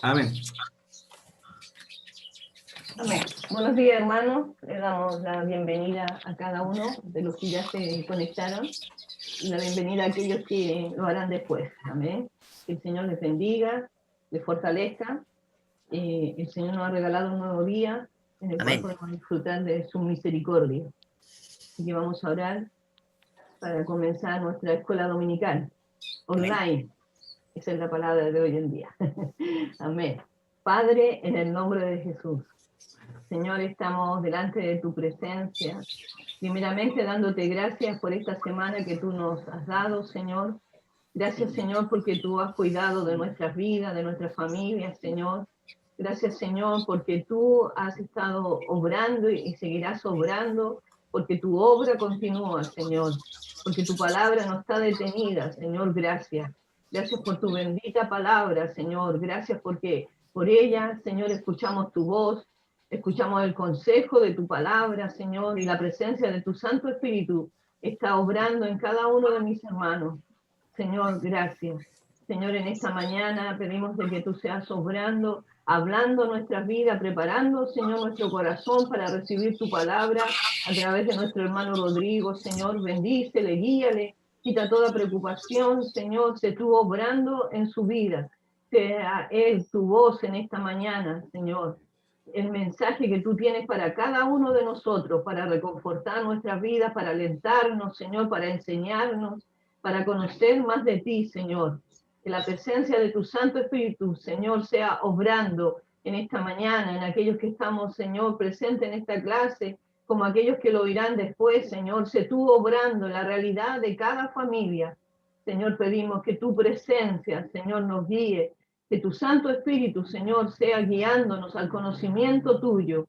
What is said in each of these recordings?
Amén. Amén. Buenos días, hermanos. Le damos la bienvenida a cada uno de los que ya se conectaron y la bienvenida a aquellos que lo harán después. Amén. Que el Señor les bendiga, les fortalezca. El Señor nos ha regalado un nuevo día en el cual podemos disfrutar de su misericordia. Así que vamos a orar para comenzar nuestra escuela dominical online. Esa es la palabra de hoy en día. Amén. Padre, en el nombre de Jesús. Señor, estamos delante de tu presencia, primeramente dándote gracias por esta semana que tú nos has dado, Señor. Gracias, Señor, porque tú has cuidado de nuestras vidas, de nuestras familias, Señor. Gracias, Señor, porque tú has estado obrando y seguirás obrando, porque tu obra continúa, Señor, porque tu palabra no está detenida, Señor. Gracias. Gracias por tu bendita palabra, Señor. Gracias porque por ella, Señor, escuchamos tu voz, escuchamos el consejo de tu palabra, Señor, y la presencia de tu Santo Espíritu está obrando en cada uno de mis hermanos. Señor, gracias. Señor, en esta mañana pedimos de que tú seas obrando, hablando nuestras vidas, preparando, Señor, nuestro corazón para recibir tu palabra a través de nuestro hermano Rodrigo. Señor, bendícele, guíale, quita toda preocupación, Señor, sé tú obrando en su vida. Sea él tu voz en esta mañana, Señor. El mensaje que tú tienes para cada uno de nosotros, para reconfortar nuestras vidas, para alentarnos, Señor, para enseñarnos, para conocer más de ti, Señor. Que la presencia de tu Santo Espíritu, Señor, sea obrando en esta mañana, en aquellos que estamos, Señor, presentes en esta clase, como aquellos que lo oirán después, Señor. Sé tú obrando en la realidad de cada familia. Señor, pedimos que tu presencia, Señor, nos guíe, que tu Santo Espíritu, Señor, sea guiándonos al conocimiento tuyo.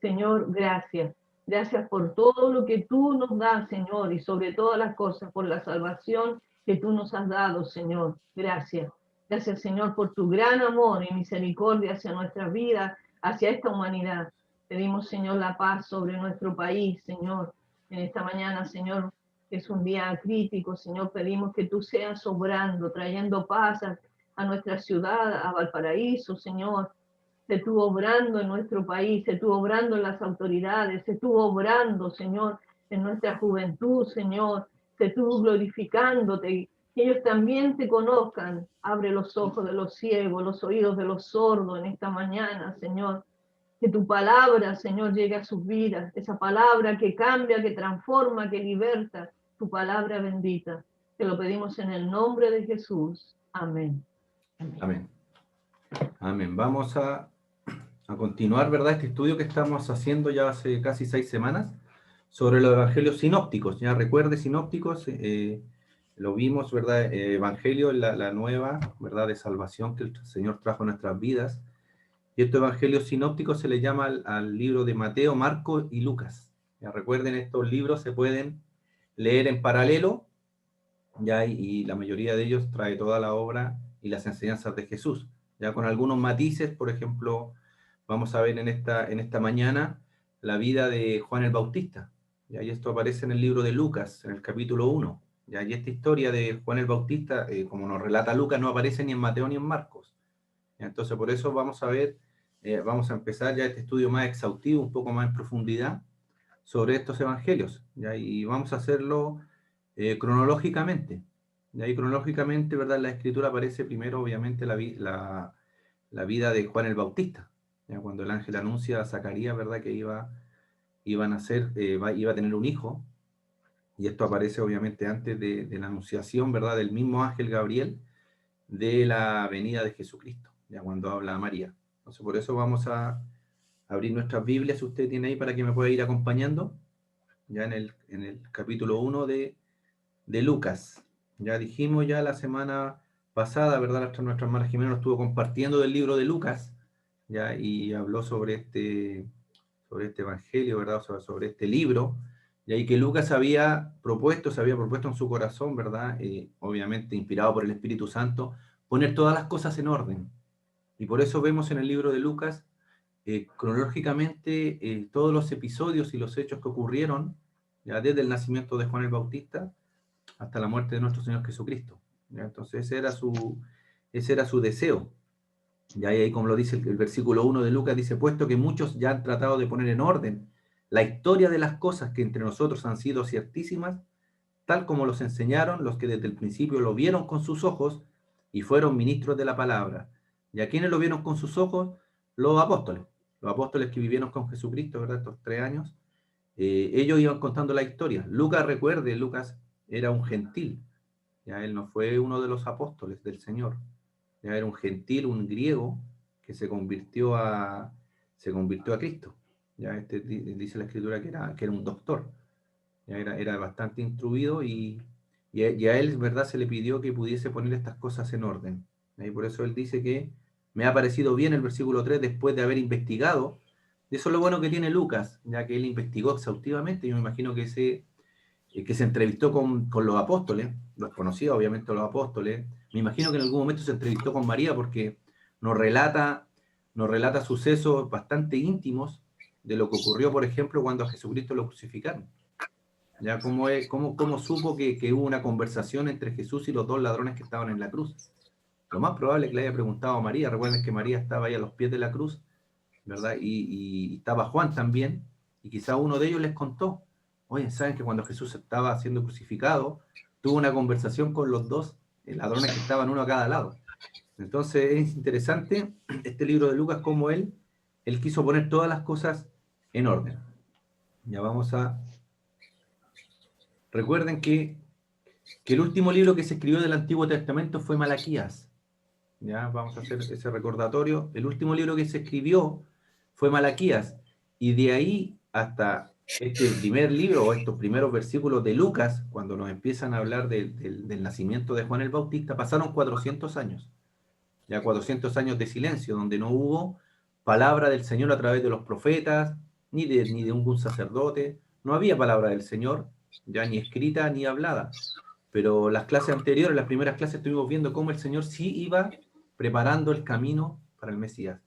Señor, gracias. Gracias por todo lo que tú nos das, Señor, y sobre todas las cosas, por la salvación que tú nos has dado, Señor. Gracias. Gracias, Señor, por tu gran amor y misericordia hacia nuestra vida, hacia esta humanidad. Pedimos, Señor, la paz sobre nuestro país, Señor. En esta mañana, Señor, que es un día crítico, Señor, pedimos que tú seas obrando, trayendo paz a nuestra ciudad, a Valparaíso, Señor. Se estuvo obrando en nuestro país, se estuvo obrando en las autoridades, se estuvo obrando, Señor, en nuestra juventud, Señor. Se estuvo glorificándote, que ellos también te conozcan. Abre los ojos de los ciegos, los oídos de los sordos en esta mañana, Señor. Que tu palabra, Señor, llegue a sus vidas. Esa palabra que cambia, que transforma, que liberta. Tu palabra bendita. Te lo pedimos en el nombre de Jesús. Amén. Amén. Amén. Vamos a continuar, ¿verdad? Este estudio que estamos haciendo ya hace casi 6 semanas sobre los evangelios sinópticos. Ya recuerde, sinópticos, lo vimos, ¿verdad? Evangelio, la nueva, ¿verdad? De salvación que el Señor trajo a nuestras vidas. Y estos evangelios sinópticos se le llama al libro de Mateo, Marcos y Lucas. Ya recuerden, estos libros se pueden leer en paralelo, ya, y la mayoría de ellos trae toda la obra y las enseñanzas de Jesús, ya con algunos matices. Por ejemplo, vamos a ver en esta mañana la vida de Juan el Bautista, ¿ya? Y esto aparece en el libro de Lucas, en el capítulo 1, ¿ya? Y esta historia de Juan el Bautista, como nos relata Lucas, no aparece ni en Mateo ni en Marcos, ¿ya? Entonces, por eso vamos a ver, vamos a empezar ya este estudio más exhaustivo, un poco más en profundidad, sobre estos evangelios, ¿ya? Y vamos a hacerlo cronológicamente. Y ahí cronológicamente, ¿verdad? En la escritura aparece primero, obviamente, la vida de Juan el Bautista, ¿ya? Cuando el ángel anuncia a Zacarías, ¿verdad? Que iba a nacer, iba a tener un hijo, y esto aparece obviamente antes de la anunciación, ¿verdad? Del mismo ángel Gabriel, de la venida de Jesucristo, ya cuando habla a María. Entonces, por eso vamos a abrir nuestras Biblias, si usted tiene ahí, para que me pueda ir acompañando, ya en el capítulo 1 de Lucas. Ya dijimos ya la semana pasada, ¿verdad? Nuestra hermana Jimena nos estuvo compartiendo del libro de Lucas, ya, y habló sobre este evangelio, ¿verdad? Sobre este libro, y ahí que Lucas se había propuesto en su corazón, ¿verdad? Obviamente inspirado por el Espíritu Santo, poner todas las cosas en orden. Y por eso vemos en el libro de Lucas, cronológicamente, todos los episodios y los hechos que ocurrieron, ya desde el nacimiento de Juan el Bautista hasta la muerte de nuestro Señor Jesucristo, ¿ya? Entonces ese era su deseo. Y ahí, como lo dice el versículo 1 de Lucas, dice, puesto que muchos ya han tratado de poner en orden la historia de las cosas que entre nosotros han sido ciertísimas, tal como los enseñaron los que desde el principio lo vieron con sus ojos y fueron ministros de la palabra. ¿Y a quiénes lo vieron con sus ojos? Los apóstoles que vivieron con Jesucristo, ¿verdad? Estos 3 años. Ellos iban contando la historia. Lucas era un gentil, ya él no fue uno de los apóstoles del Señor, ya era un gentil, un griego que se convirtió a Cristo. Ya dice la escritura que era un doctor, ya era bastante instruido y a él, ¿verdad?, se le pidió que pudiese poner estas cosas en orden. Y por eso él dice que me ha parecido bien el versículo 3 después de haber investigado. Eso es lo bueno que tiene Lucas, ya que él investigó exhaustivamente. Yo me imagino que se entrevistó con los apóstoles, los conocía obviamente los apóstoles. Me imagino que en algún momento se entrevistó con María porque nos relata sucesos bastante íntimos de lo que ocurrió, por ejemplo, cuando a Jesucristo lo crucificaron. Ya cómo supo que hubo una conversación entre Jesús y los 2 ladrones que estaban en la cruz. Lo más probable es que le haya preguntado a María. Recuerden que María estaba ahí a los pies de la cruz, ¿verdad? Y estaba Juan también, y quizá uno de ellos les contó, oye, ¿saben que cuando Jesús estaba siendo crucificado, tuvo una conversación con los 2 ladrones que estaban uno a cada lado? Entonces es interesante este libro de Lucas, como él quiso poner todas las cosas en orden. Ya vamos a... Recuerden que el último libro que se escribió del Antiguo Testamento fue Malaquías. Ya vamos a hacer ese recordatorio. El último libro que se escribió fue Malaquías, y de ahí hasta este primer libro o estos primeros versículos de Lucas, cuando nos empiezan a hablar del nacimiento de Juan el Bautista, pasaron 400 años, ya 400 años de silencio, donde no hubo palabra del Señor a través de los profetas, ni de ningún sacerdote, no había palabra del Señor, ya ni escrita ni hablada. Pero las clases anteriores, las primeras clases, estuvimos viendo cómo el Señor sí iba preparando el camino para el Mesías.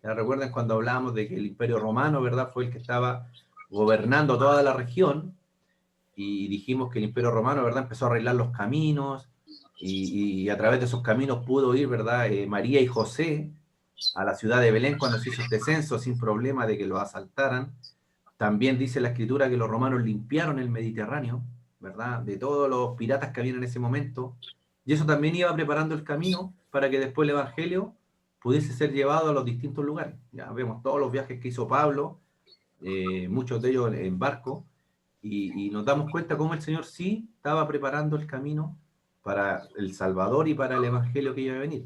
¿Ya recuerdan cuando hablábamos de que el Imperio Romano, ¿verdad?, fue el que estaba gobernando toda la región, y dijimos que el Imperio Romano, ¿verdad?, empezó a arreglar los caminos, y a través de esos caminos pudo ir, ¿verdad?, María y José a la ciudad de Belén cuando se hizo este censo sin problema de que lo asaltaran. También dice la escritura que los romanos limpiaron el Mediterráneo, ¿verdad?, de todos los piratas que habían en ese momento, y eso también iba preparando el camino para que después el Evangelio pudiese ser llevado a los distintos lugares. Ya vemos todos los viajes que hizo Pablo, muchos de ellos en barco, y nos damos cuenta cómo el Señor sí estaba preparando el camino para el Salvador y para el Evangelio que iba a venir.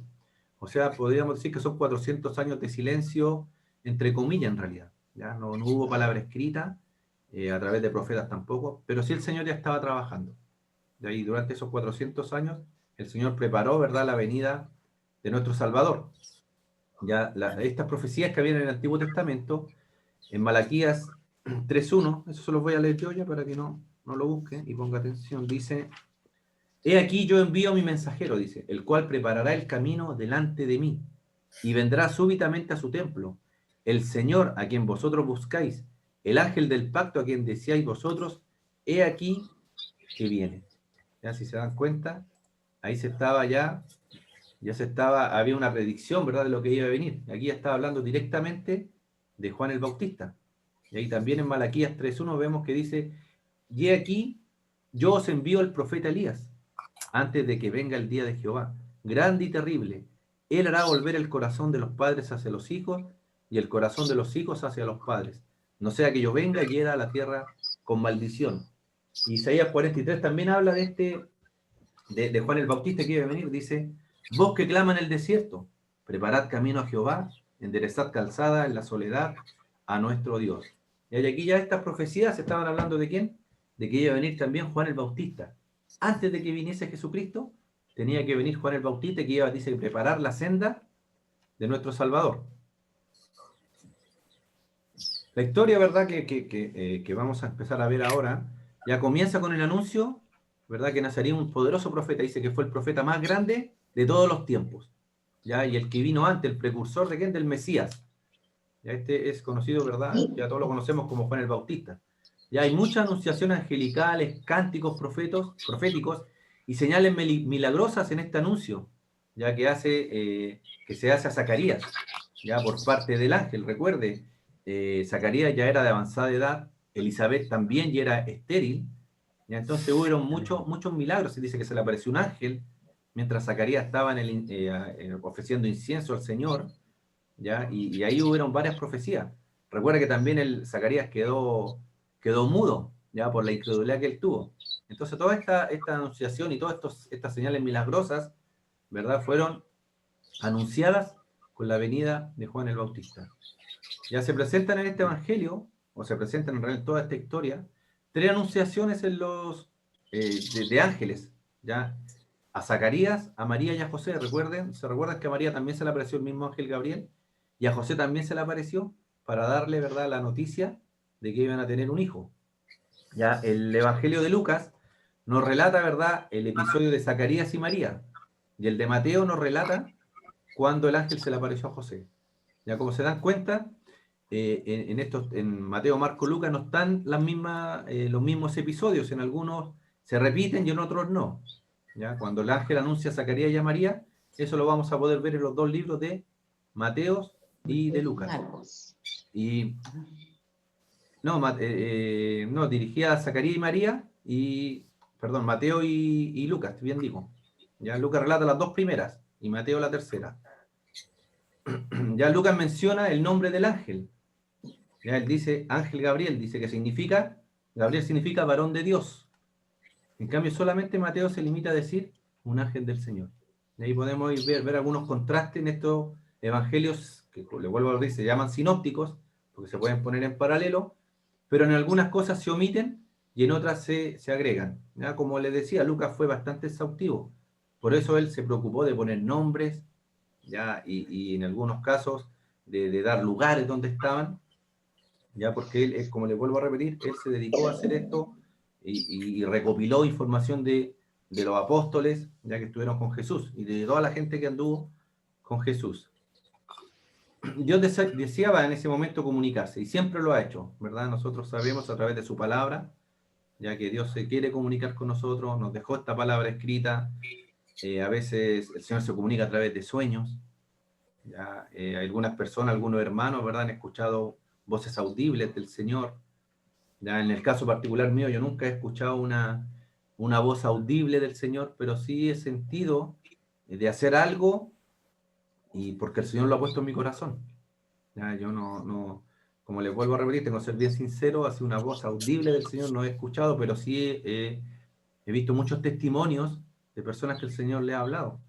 O sea, podríamos decir que son 400 años de silencio, entre comillas, en realidad. ¿Ya? No hubo palabra escrita, a través de profetas tampoco, pero sí el Señor ya estaba trabajando. De ahí, durante esos 400 años, el Señor preparó, ¿verdad?, la venida de nuestro Salvador. Ya estas profecías que habían en el Antiguo Testamento, en Malaquías 3.1, eso se los voy a leer yo ya para que no lo busquen y ponga atención. Dice, he aquí yo envío a mi mensajero, dice, el cual preparará el camino delante de mí, y vendrá súbitamente a su templo. El Señor a quien vosotros buscáis, el ángel del pacto a quien deseáis vosotros, he aquí que viene. Ya, si se dan cuenta, ahí había una predicción, ¿verdad?, de lo que iba a venir. Aquí ya estaba hablando directamente de Juan el Bautista. Y ahí también en Malaquías 3.1 vemos que dice, y aquí yo os envío el profeta Elías, antes de que venga el día de Jehová, grande y terrible. Él hará volver el corazón de los padres hacia los hijos, y el corazón de los hijos hacia los padres. No sea que yo venga y hiera a la tierra con maldición. Isaías 43 también habla de Juan el Bautista que iba a venir. Dice, vos que clama en el desierto, preparad camino a Jehová, enderezad calzada en la soledad a nuestro Dios. Y aquí ya estas profecías estaban hablando de quién, de que iba a venir también Juan el Bautista. Antes de que viniese Jesucristo, tenía que venir Juan el Bautista, que iba, dice, preparar la senda de nuestro Salvador. La historia, ¿verdad?, que vamos a empezar a ver ahora, ya comienza con el anuncio, ¿verdad?, que nacería un poderoso profeta. Dice que fue el profeta más grande de todos los tiempos, ¿ya? Y el que vino antes, el precursor de quién, del Mesías. Ya este es conocido, ¿verdad?, ya todos lo conocemos como Juan el Bautista. Ya hay muchas anunciaciones angelicales, cánticos proféticos y señales milagrosas en este anuncio. ya que se hace a Zacarías, ya por parte del ángel. Recuerde, Zacarías ya era de avanzada edad, Elizabeth también ya era estéril, ya entonces hubo muchos milagros. Se dice que se le apareció un ángel mientras Zacarías estaba ofreciendo incienso al Señor, ¿ya? Y ahí hubieron varias profecías. Recuerda que también Zacarías quedó mudo, ya por la incredulidad que él tuvo. Entonces toda esta anunciación y todas estas señales milagrosas, ¿verdad? Fueron anunciadas con la venida de Juan el Bautista. Ya se presentan en este evangelio, o se presentan en realidad en toda esta historia, tres anunciaciones de ángeles, ¿ya? A Zacarías, a María y a José. ¿Se recuerdan que a María también se le apareció el mismo ángel Gabriel? Y a José también se le apareció para darle, ¿verdad?, la noticia de que iban a tener un hijo. Ya el Evangelio de Lucas nos relata, ¿verdad?, el episodio de Zacarías y María. Y el de Mateo nos relata cuando el ángel se le apareció a José. Ya como se dan cuenta, en Mateo, Marco, Lucas no están los mismos episodios. En algunos se repiten y en otros no. ¿Ya? Cuando el ángel anuncia a Zacarías y a María, eso lo vamos a poder ver en los dos libros de Mateo y de Lucas. Y no, dirigía a Zacarías y María, perdón, Mateo y Lucas, bien digo. Ya Lucas relata las dos primeras y Mateo la tercera. Ya Lucas menciona el nombre del ángel. Ya él dice ángel Gabriel, dice que Gabriel significa varón de Dios. En cambio, solamente Mateo se limita a decir un ángel del Señor. Y ahí podemos ver algunos contrastes en estos evangelios, que le vuelvo a decir, se llaman sinópticos, porque se pueden poner en paralelo, pero en algunas cosas se omiten y en otras se agregan. ¿Ya? Como les decía, Lucas fue bastante exhaustivo. Por eso él se preocupó de poner nombres, ¿ya? Y en algunos casos de dar lugares donde estaban, ya porque él, como les vuelvo a repetir, él se dedicó a hacer esto y recopiló información de los apóstoles, ya que estuvieron con Jesús, y de toda la gente que anduvo con Jesús. Dios deseaba en ese momento comunicarse, y siempre lo ha hecho, ¿verdad? Nosotros sabemos a través de su palabra, ya que Dios se quiere comunicar con nosotros, nos dejó esta palabra escrita, a veces el Señor se comunica a través de sueños, ya, algunas personas, algunos hermanos, ¿verdad?, han escuchado voces audibles del Señor. Ya, en el caso particular mío, yo nunca he escuchado una voz audible del Señor, pero sí he sentido de hacer algo y porque el Señor lo ha puesto en mi corazón. Ya, yo como les vuelvo a repetir, tengo que ser bien sincero, así una voz audible del Señor no he escuchado, pero sí he visto muchos testimonios de personas que el Señor le ha hablado.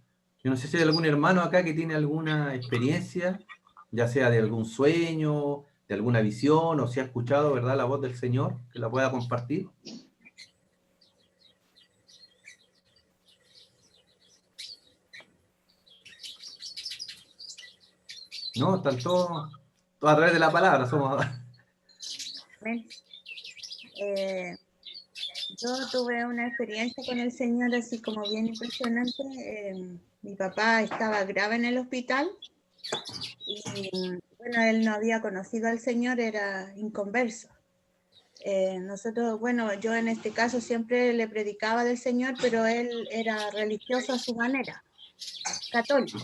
Yo no sé si hay algún hermano acá que tiene alguna experiencia, ya sea de algún sueño, de alguna visión, o si ha escuchado, ¿verdad?, la voz del Señor, que la pueda compartir. No, están todos a través de la palabra, somos... Yo tuve una experiencia con el Señor así como bien impresionante. Mi papá estaba grave en el hospital y bueno, él no había conocido al Señor, era inconverso. Nosotros, bueno, yo en este caso siempre le predicaba del Señor, pero él era religioso a su manera, católico.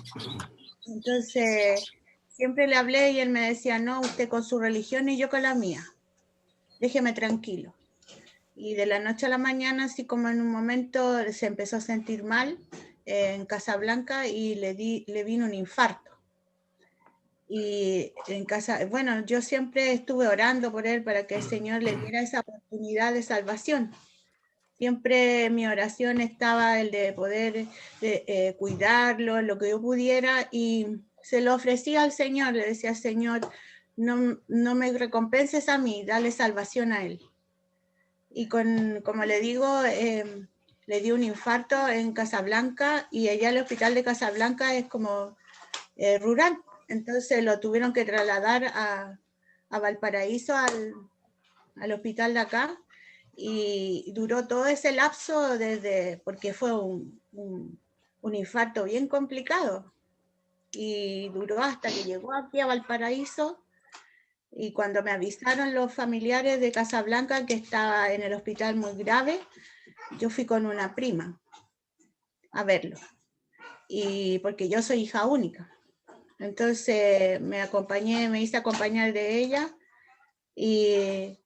Entonces, siempre le hablé y él me decía, no, usted con su religión y yo con la mía, déjeme tranquilo. Y de la noche a la mañana, así como en un momento se empezó a sentir mal en Casablanca y le vino un infarto. Y en casa, bueno, yo siempre estuve orando por él para que el Señor le diera esa oportunidad de salvación. Siempre mi oración estaba el de poder cuidarlo, lo que yo pudiera, y se lo ofrecía al Señor. Le decía, Señor, no me recompenses a mí, dale salvación a él. Y como le digo, le dio un infarto en Casablanca y allá el hospital de Casablanca es como rural. Entonces lo tuvieron que trasladar a Valparaíso al hospital de acá y duró todo ese lapso porque fue un infarto bien complicado y duró hasta que llegó aquí a Valparaíso. Y cuando me avisaron los familiares de Casablanca que estaba en el hospital muy grave, yo fui con una prima a verlo. y porque yo soy hija única. Entonces me hice acompañar de ella y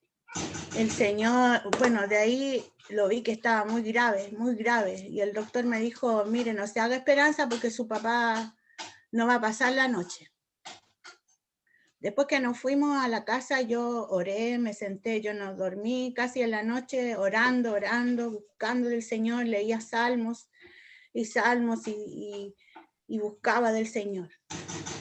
el Señor, bueno, de ahí lo vi que estaba muy grave, y el doctor me dijo, mire, no se haga esperanza porque su papá no va a pasar la noche. Después que nos fuimos a la casa, yo oré, me senté, yo no dormí casi en la noche, orando, buscando del Señor, leía salmos y buscaba del Señor.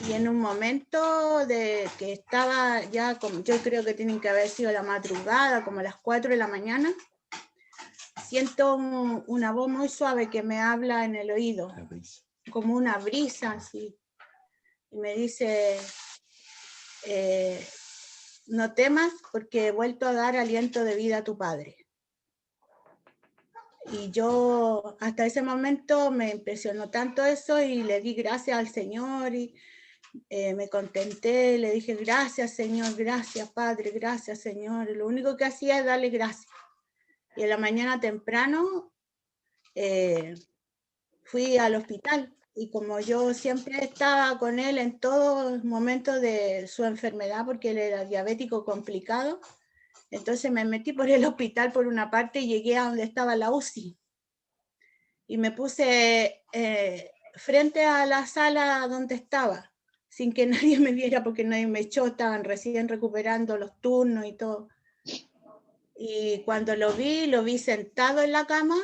Y en un momento de que estaba ya, yo creo que tienen que haber sido la madrugada, como las 4 de la mañana, siento una voz muy suave que me habla en el oído, como una brisa así, y me dice, no temas porque he vuelto a dar aliento de vida a tu padre. Y yo hasta ese momento me impresionó tanto eso y le di gracias al Señor y me contenté, le dije gracias Señor, gracias Padre, gracias Señor. Lo único que hacía es darle gracias. Y en la mañana temprano fui al hospital y como yo siempre estaba con él en todos momentos de su enfermedad porque él era diabético complicado, entonces me metí por el hospital por una parte y llegué a donde estaba la UCI y me puse frente a la sala donde estaba sin que nadie me viera porque nadie me echó, estaban recién recuperando los turnos y todo. Y cuando lo vi sentado en la cama,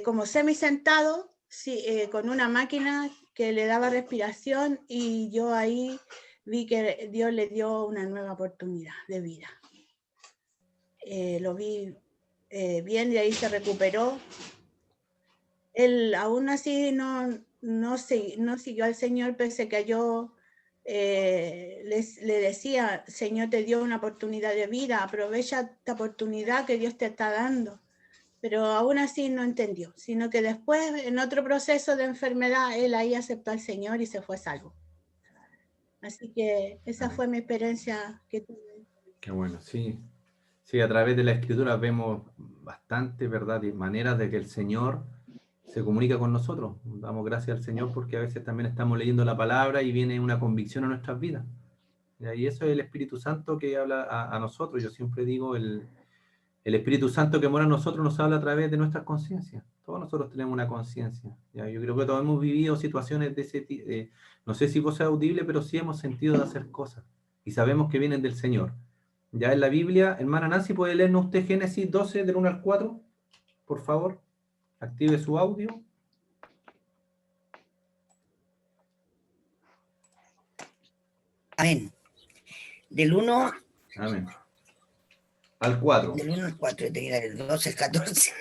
como semisentado, sí, con una máquina que le daba respiración y yo ahí vi que Dios le dio una nueva oportunidad de vida. Lo vi bien y ahí se recuperó. Él aún así no siguió al Señor, pese que yo le decía, Señor te dio una oportunidad de vida, aprovecha esta oportunidad que Dios te está dando. Pero aún así no entendió, sino que después, en otro proceso de enfermedad, él ahí aceptó al Señor y se fue salvo. Así que esa fue mi experiencia que tuve. Qué bueno, sí. Sí, a través de la Escritura vemos bastante, ¿verdad?, y maneras de que el Señor se comunica con nosotros. Damos gracias al Señor porque a veces también estamos leyendo la palabra y viene una convicción a nuestras vidas. Y eso es el Espíritu Santo que habla a nosotros. Yo siempre digo, el Espíritu Santo que mora en nosotros nos habla a través de nuestras conciencias. Todos nosotros tenemos una conciencia. Yo creo que todos hemos vivido situaciones de ese tipo. No sé si vos sea audible, pero sí hemos sentido de hacer cosas. Y sabemos que vienen del Señor. Ya en la Biblia, hermana Nancy, ¿puede leernos usted Génesis 12, del 1 al 4? Por favor, active su audio. Amén. Del 1 Amén. Al 4. Del 1 al 4, tenía el 12 al 14.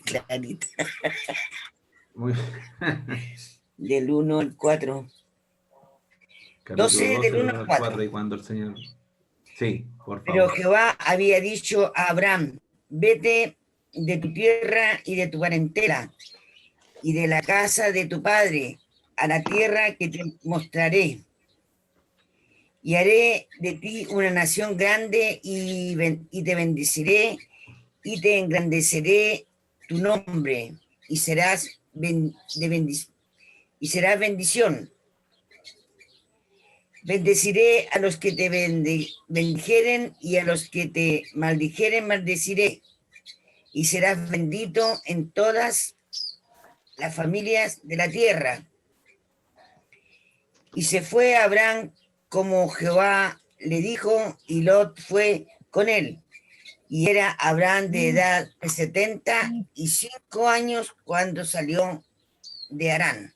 Clarita. Muy... Del 1 al 4. Capítulo 12 del 1 al 4. Y cuando el Señor... Sí, por favor. Pero Jehová había dicho a Abraham, vete de tu tierra y de tu parentela y de la casa de tu padre a la tierra que te mostraré. Y haré de ti una nación grande y te bendeciré y te engrandeceré tu nombre y serás bendición. Bendeciré a los que te bendijeren y a los que te maldijeren maldeciré. Y serás bendito en todas las familias de la tierra. Y se fue Abraham como Jehová le dijo, y Lot fue con él. Y era Abraham de edad de 75 años cuando salió de Harán.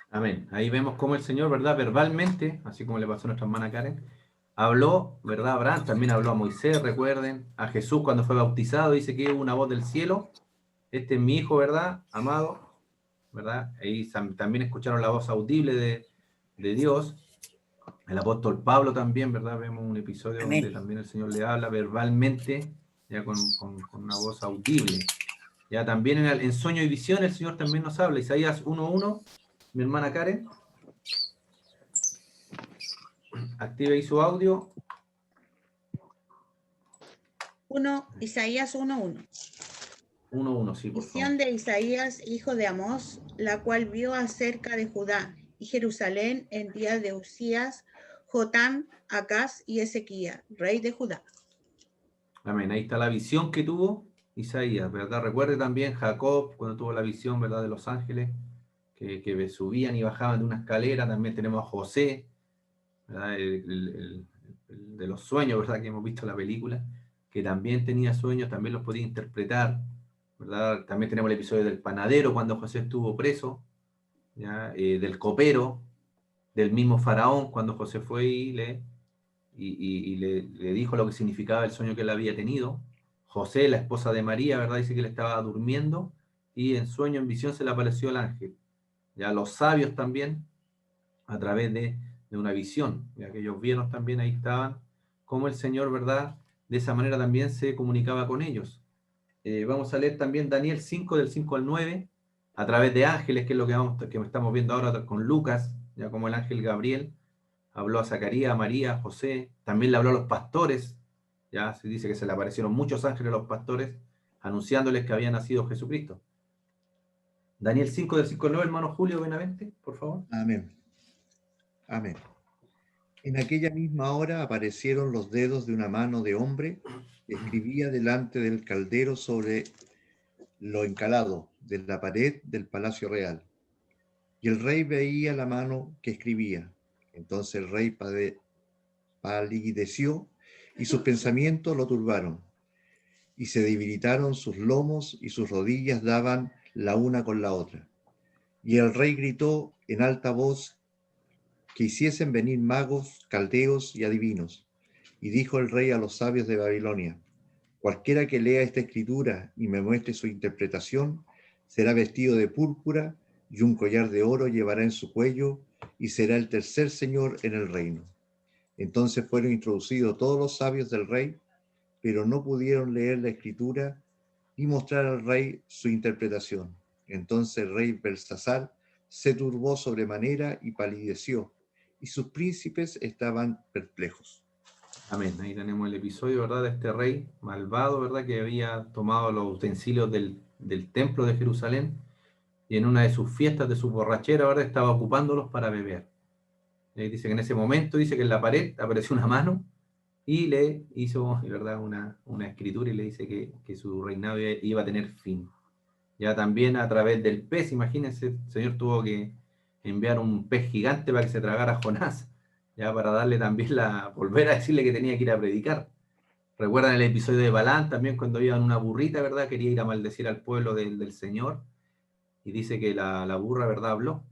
Amén. Ahí vemos cómo el Señor, ¿verdad? Verbalmente, así como le pasó a nuestra hermana Karen, habló, ¿verdad? Abraham también habló a Moisés, recuerden, a Jesús cuando fue bautizado, dice que hubo una voz del cielo, este es mi hijo, ¿verdad? Amado, ¿verdad? Ahí también escucharon la voz audible de Dios. El apóstol Pablo también, ¿verdad? Vemos un episodio Amén. donde también el Señor le habla verbalmente, ya con una voz audible. Ya también en sueño y visión el Señor también nos habla. Isaías 1:1, mi hermana Karen. Active ahí su audio. Isaías 1:1. 1:1, sí, por favor. Visión de Isaías, hijo de Amós, la cual vio acerca de Judá y Jerusalén en días de Usías, Jotam, Acaz y Ezequías, rey de Judá. Amén. Ahí está la visión que tuvo Isaías, ¿verdad? Recuerde también Jacob, cuando tuvo la visión, ¿verdad? De los ángeles, que subían y bajaban de una escalera. También tenemos a José, ¿verdad? El de los sueños, ¿verdad? Que hemos visto en la película, que también tenía sueños, también los podía interpretar, ¿verdad? También tenemos el episodio del panadero, cuando José estuvo preso, ¿ya? Del copero, del mismo faraón, cuando José fue y le dijo lo que significaba el sueño que él había tenido. José, la esposa de María, ¿verdad? Dice que él estaba durmiendo y en sueño, en visión, se le apareció el ángel. Ya los sabios también, a través de una visión, ya que ellos vieron también, ahí estaban, cómo el Señor, ¿verdad? De esa manera también se comunicaba con ellos. Vamos a leer también Daniel 5, del 5 al 9, a través de ángeles, que es lo que estamos viendo ahora con Lucas, ya como el ángel Gabriel habló a Zacarías, a María, a José, también le habló a los pastores, ya se dice que se le aparecieron muchos ángeles a los pastores, anunciándoles que había nacido Jesucristo. Daniel 5, del 5 al 9, hermano Julio Benavente, por favor. Amén. Amén. En aquella misma hora aparecieron los dedos de una mano de hombre que escribía delante del caldero sobre lo encalado de la pared del palacio real. Y el rey veía la mano que escribía. Entonces el rey palideció y sus pensamientos lo turbaron. Y se debilitaron sus lomos y sus rodillas daban la una con la otra. Y el rey gritó en alta voz que hiciesen venir magos, caldeos y adivinos. Y dijo el rey a los sabios de Babilonia: cualquiera que lea esta escritura y me muestre su interpretación, será vestido de púrpura y un collar de oro llevará en su cuello y será el tercer señor en el reino. Entonces fueron introducidos todos los sabios del rey, pero no pudieron leer la escritura ni mostrar al rey su interpretación. Entonces el rey Belsasar se turbó sobremanera y palideció, y sus príncipes estaban perplejos. Amén. Ahí tenemos el episodio, ¿verdad? De este rey malvado, ¿verdad? Que había tomado los utensilios del templo de Jerusalén y en una de sus fiestas, de su borrachera, ¿verdad? Estaba ocupándolos para beber. Dice que en ese momento, dice que en la pared apareció una mano y le hizo, ¿verdad? Una escritura y le dice que su reinado iba a tener fin. Ya también a través del pez, imagínense, el Señor tuvo que enviar un pez gigante para que se tragara a Jonás, ya para darle también volver a decirle que tenía que ir a predicar. Recuerdan el episodio de Balán también, cuando iba en una burrita, ¿verdad? Quería ir a maldecir al pueblo del Señor, y dice que la burra, ¿verdad? Habló,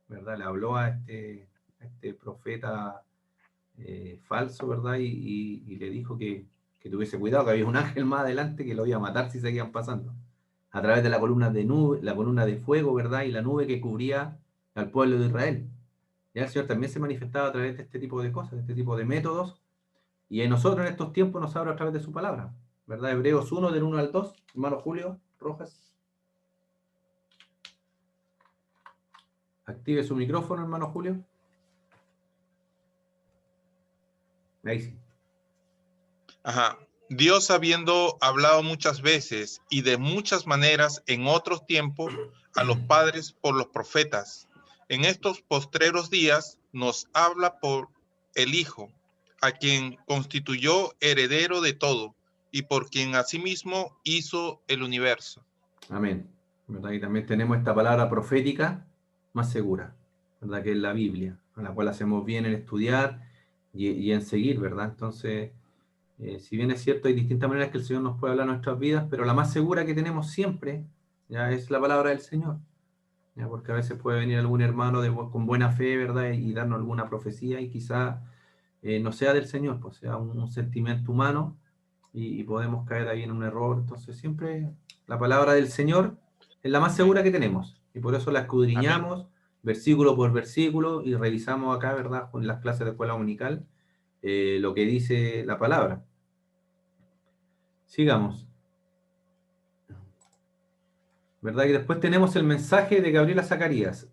¿verdad? Le habló a este profeta falso, ¿verdad? Y le dijo que tuviese cuidado, que había un ángel más adelante que lo iba a matar si seguían pasando. A través de la columna de nube, la columna de fuego, ¿verdad? Y la nube que cubría al pueblo de Israel. Ya el Señor también se manifestaba a través de este tipo de cosas, de este tipo de métodos, y en nosotros en estos tiempos nos habla a través de su palabra, ¿verdad? Hebreos 1, del 1 al 2, hermano Julio Rojas. Active su micrófono, hermano Julio. Ahí sí. Ajá. Dios, habiendo hablado muchas veces y de muchas maneras en otros tiempos a los padres por los profetas, en estos postreros días nos habla por el Hijo, a quien constituyó heredero de todo y por quien asimismo hizo el universo. Amén. ¿Verdad? Y también tenemos esta palabra profética más segura, ¿verdad? Que es la Biblia, a la cual hacemos bien en estudiar y en seguir, ¿verdad? Entonces, si bien es cierto, hay distintas maneras que el Señor nos puede hablar en nuestras vidas, pero la más segura que tenemos siempre ya es la palabra del Señor, ya, porque a veces puede venir algún hermano con buena fe, ¿verdad? Y darnos alguna profecía y quizá no sea del Señor, pues sea un sentimiento humano y podemos caer ahí en un error. Entonces siempre la palabra del Señor es la más segura que tenemos y por eso la escudriñamos Amén. Versículo por versículo y revisamos acá, ¿verdad? En las clases de escuela dominical lo que dice la palabra. Sigamos. ¿Verdad? Y después tenemos el mensaje de Gabriel a Zacarías.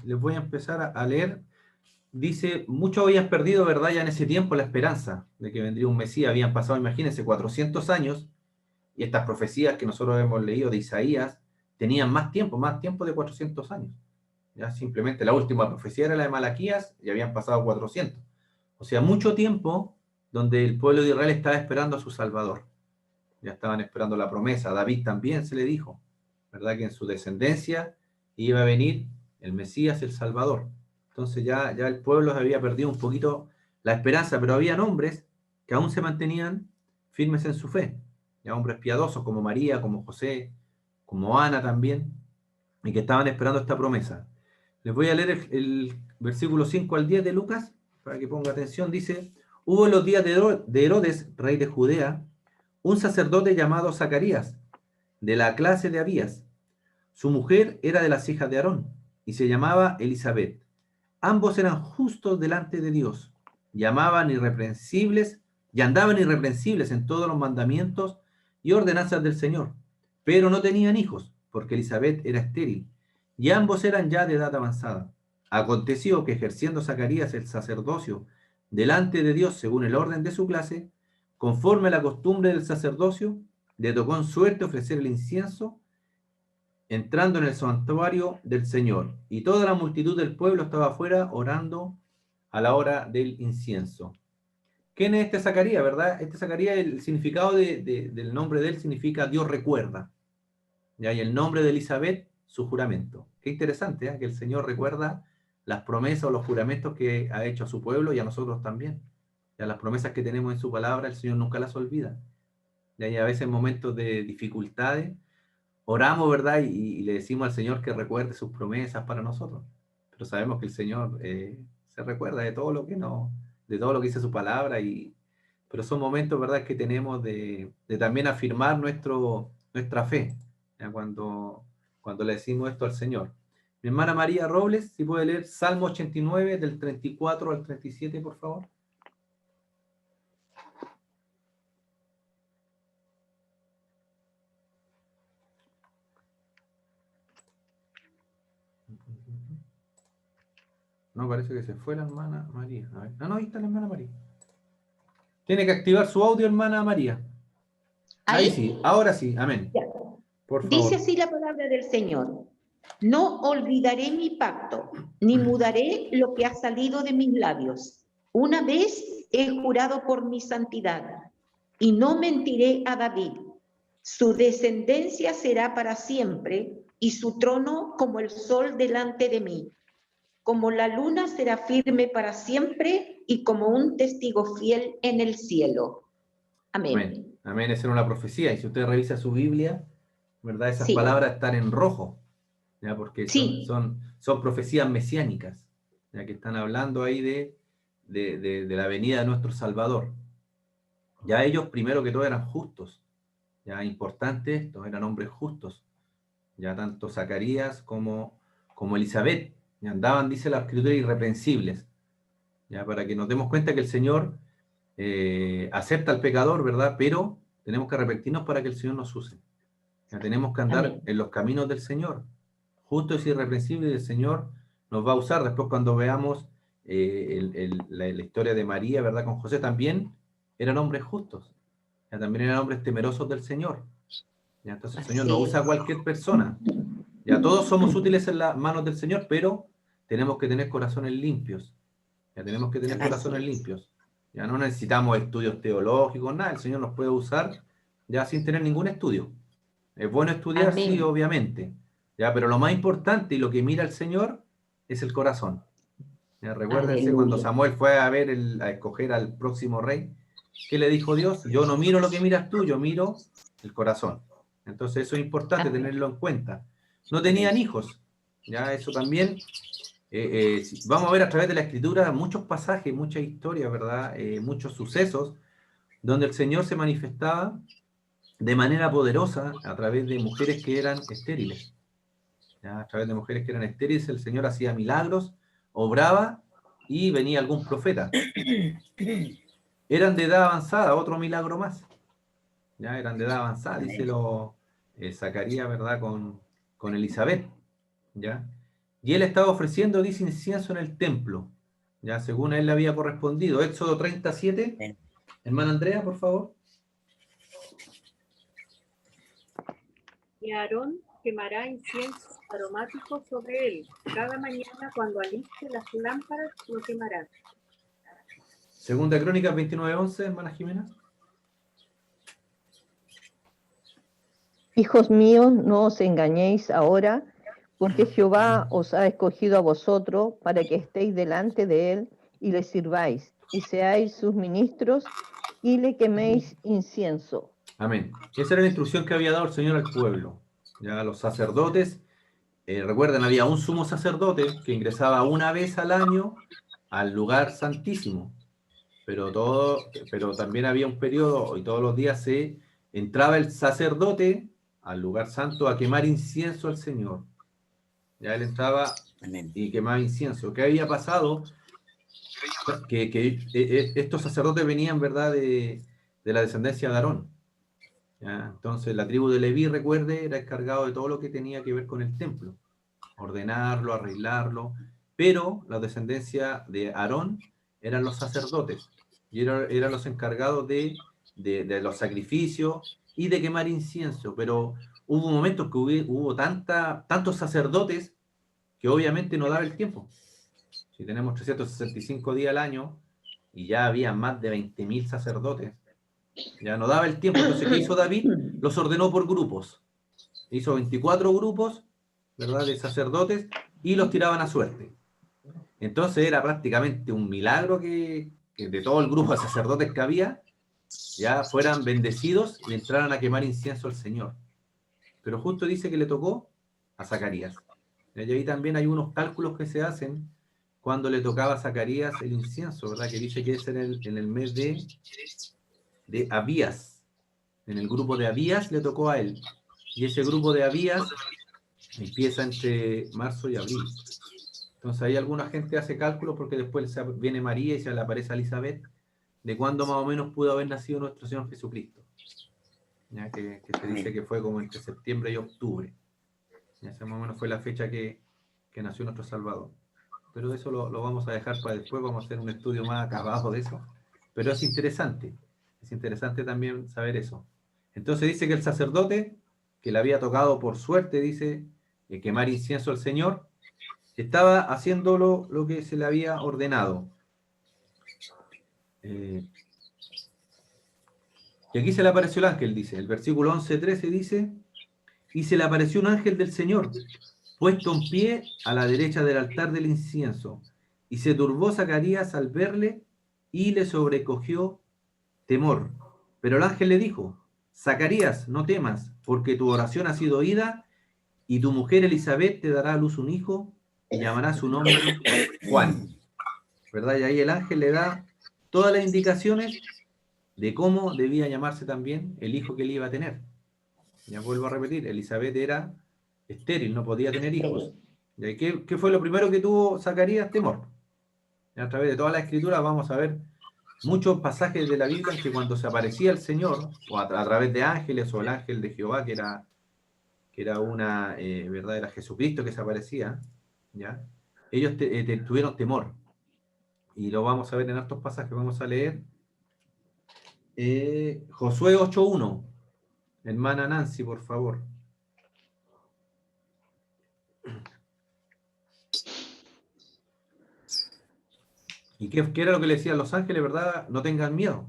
Les voy a empezar a leer. Dice, muchos habían perdido, ¿verdad? Ya en ese tiempo la esperanza de que vendría un Mesías. Habían pasado, imagínense, 400 años Y estas profecías que nosotros hemos leído de Isaías tenían más tiempo de 400 años. Ya simplemente la última profecía era la de Malaquías y habían pasado 400. O sea, mucho tiempo donde el pueblo de Israel estaba esperando a su Salvador. Ya estaban esperando la promesa. A David también se le dijo, ¿verdad? Que en su descendencia iba a venir el Mesías, el Salvador. Entonces ya el pueblo había perdido un poquito la esperanza, pero había hombres que aún se mantenían firmes en su fe. Ya hombres piadosos como María, como José, como Ana también, y que estaban esperando esta promesa. Les voy a leer el versículo 5 al 10 de Lucas, para que ponga atención. Dice, hubo en los días de Herodes, rey de Judea, un sacerdote llamado Zacarías, de la clase de Abías. Su mujer era de las hijas de Aarón, y se llamaba Elizabeth. Ambos eran justos delante de Dios, y andaban irreprensibles en todos los mandamientos y ordenanzas del Señor, pero no tenían hijos, porque Elizabeth era estéril, y ambos eran ya de edad avanzada. Aconteció que ejerciendo Zacarías el sacerdocio delante de Dios según el orden de su clase, conforme a la costumbre del sacerdocio, le tocó en suerte ofrecer el incienso entrando en el santuario del Señor, y toda la multitud del pueblo estaba afuera orando a la hora del incienso. ¿Quién es este Zacarías, verdad? Este Zacarías, el significado del nombre de él significa Dios recuerda. ¿Ya? Y el nombre de Elizabeth, su juramento. Qué interesante, ¿eh? Que el Señor recuerda las promesas o los juramentos que ha hecho a su pueblo y a nosotros también. Ya las promesas que tenemos en su palabra, el Señor nunca las olvida. Ya, y a veces en momentos de dificultades, oramos, ¿verdad? Y le decimos al Señor que recuerde sus promesas para nosotros. Pero sabemos que el Señor se recuerda de todo lo que de todo lo que dice su palabra. Pero son momentos, ¿verdad?, que tenemos de también afirmar nuestra fe, ¿ya? Cuando le decimos esto al Señor. Mi hermana María Robles, si puede leer Salmo 89, del 34 al 37, por favor. No, parece que se fue la hermana María. A ver. No, ahí está la hermana María. Tiene que activar su audio, hermana María. Ahí sí, ahora sí, amén. Ya. Por favor. Dice así la palabra del Señor. No olvidaré mi pacto, ni mudaré lo que ha salido de mis labios. Una vez he jurado por mi santidad, y no mentiré a David. Su descendencia será para siempre, y su trono como el sol delante de mí. Como la luna será firme para siempre, y como un testigo fiel en el cielo. Amén. Amén. Amén, esa era una profecía. Y si usted revisa su Biblia, ¿verdad? Esas Sí. palabras están en rojo, ¿ya? Porque Sí. son profecías mesiánicas, ya que están hablando ahí de la venida de nuestro Salvador. Ya ellos, primero que todo, eran justos. Ya importante esto, eran hombres justos. Ya tanto Zacarías como Elizabeth. Ya andaban, dice la Escritura, irreprensibles. Ya para que nos demos cuenta que el Señor acepta al pecador, ¿verdad? Pero tenemos que arrepentirnos para que el Señor nos use. Ya tenemos que andar Amén. en los caminos del Señor. Justo es irreprensible y el Señor nos va a usar. Después cuando veamos la historia de María, ¿verdad? Con José también eran hombres justos. Ya también eran hombres temerosos del Señor. Ya, entonces el Señor no Así usa a cualquier persona. Ya todos somos útiles en las manos del Señor, pero tenemos que tener corazones limpios. Ya tenemos que tener Así corazones es. limpios. Ya no necesitamos estudios teológicos, nada. El Señor nos puede usar ya sin tener ningún estudio. Es bueno estudiar, sí, Amén. obviamente. Ya, pero lo más importante y lo que mira el Señor es el corazón. Ya, recuérdense cuando Aleluya. Samuel fue a escoger al próximo rey, ¿qué le dijo Dios? Yo no miro lo que miras tú, yo miro el corazón. Entonces eso es importante Amén. tenerlo en cuenta. No tenían hijos. Ya, eso también. Vamos a ver a través de la Escritura muchos pasajes, muchas historias, ¿verdad? Muchos sucesos donde el Señor se manifestaba de manera poderosa a través de mujeres que eran estériles. ¿Ya? A través de mujeres que eran estériles, el Señor hacía milagros, obraba y venía algún profeta. Eran de edad avanzada, otro milagro más. ¿Ya? Eran de edad avanzada, dice Zacarías, ¿verdad? Con Elizabeth. ¿Ya? Y él estaba ofreciendo, dice, incienso en el templo, ya según a él le había correspondido. Éxodo 37. Hermana Andrea, por favor. y Aarón quemará incienso aromático sobre él. Cada mañana cuando aliste las lámparas lo quemará. Segunda Crónicas 29:11, hermana Jimena. Hijos míos, no os engañéis ahora, porque Jehová os ha escogido a vosotros para que estéis delante de él y le sirváis, y seáis sus ministros, y le queméis incienso. Amén. Esa era la instrucción que había dado el Señor al pueblo. Ya los sacerdotes, recuerden, había un sumo sacerdote que ingresaba una vez al año al lugar santísimo, pero también había un periodo, y todos los días se entraba el sacerdote al lugar santo a quemar incienso al Señor. Ya él entraba y quemaba incienso. ¿Qué había pasado? Que estos sacerdotes venían, ¿verdad?, de la descendencia de Aarón. ¿Ya? Entonces la tribu de Leví, recuerde, era encargado de todo lo que tenía que ver con el templo, ordenarlo, arreglarlo, pero la descendencia de Aarón eran los sacerdotes, y eran los encargados de los sacrificios y de quemar incienso, pero hubo momentos que hubo tantos sacerdotes que obviamente no daba el tiempo. Si tenemos 365 días al año y ya había más de 20.000 sacerdotes, ya no daba el tiempo. Entonces, ¿qué hizo David? Los ordenó por grupos. Hizo 24 grupos, ¿verdad?, de sacerdotes, y los tiraban a suerte. Entonces era prácticamente un milagro que de todo el grupo de sacerdotes que había, ya fueran bendecidos y entraran a quemar incienso al Señor. Pero justo dice que le tocó a Zacarías. Y ahí también hay unos cálculos que se hacen cuando le tocaba a Zacarías el incienso, ¿verdad? Que dice que es en el mes de Abías. En el grupo de Abías le tocó a él. Y ese grupo de Abías empieza entre marzo y abril. Entonces ahí alguna gente hace cálculos porque después viene María y se le aparece a Elizabeth de cuándo más o menos pudo haber nacido nuestro Señor Jesucristo. ¿Ya? Que se dice que fue como entre septiembre y octubre. ¿Ya? Esa más o menos fue la fecha que nació nuestro Salvador. Pero eso lo vamos a dejar para después, vamos a hacer un estudio más acabado de eso. Pero es interesante también saber eso. Entonces dice que el sacerdote, que le había tocado por suerte, dice, quemar incienso al Señor, estaba haciendo lo que se le había ordenado. Y aquí se le apareció el ángel, dice, el versículo 11-13 dice, y se le apareció un ángel del Señor, puesto en pie a la derecha del altar del incienso, y se turbó Zacarías al verle, y le sobrecogió temor. Pero el ángel le dijo, Zacarías, no temas, porque tu oración ha sido oída, y tu mujer Elizabeth te dará a luz un hijo, y llamará su nombre Juan. ¿Verdad? Y ahí el ángel le da todas las indicaciones de cómo debía llamarse también el hijo que él iba a tener. Ya vuelvo a repetir, Elizabeth era estéril, no podía tener hijos. ¿Y qué fue lo primero que tuvo Zacarías? Temor. Y a través de toda la escritura vamos a ver muchos pasajes de la Biblia en que cuando se aparecía el Señor, o a través de ángeles, o el ángel de Jehová, que era una, ¿verdad? Era Jesucristo que se aparecía, ¿ya? Ellos tuvieron temor. Y lo vamos a ver en estos pasajes. Vamos a leer Josué 8:1. Hermana Nancy, por favor. ¿Y qué era lo que le decían los ángeles, verdad? No tengan miedo,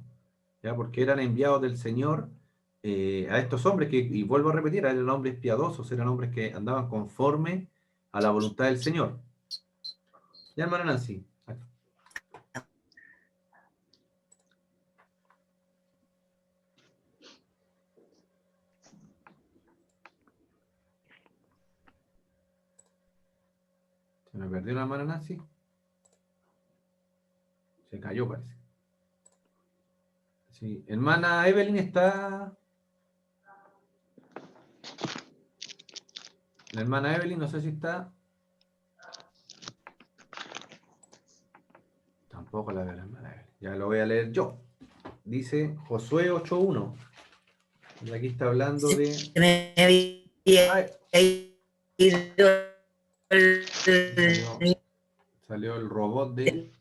¿ya? Porque eran enviados del Señor a estos hombres que, y vuelvo a repetir, eran hombres piadosos, eran hombres que andaban conforme a la voluntad del Señor. Ya, hermana Nancy. ¿Se me perdió la hermana Nancy? Se cayó, parece. Sí. Hermana Evelyn está... La hermana Evelyn, no sé si está... Tampoco la veo la hermana Evelyn. Ya lo voy a leer yo. Dice Josué 8:1. Y aquí está hablando de... Salió el robot de...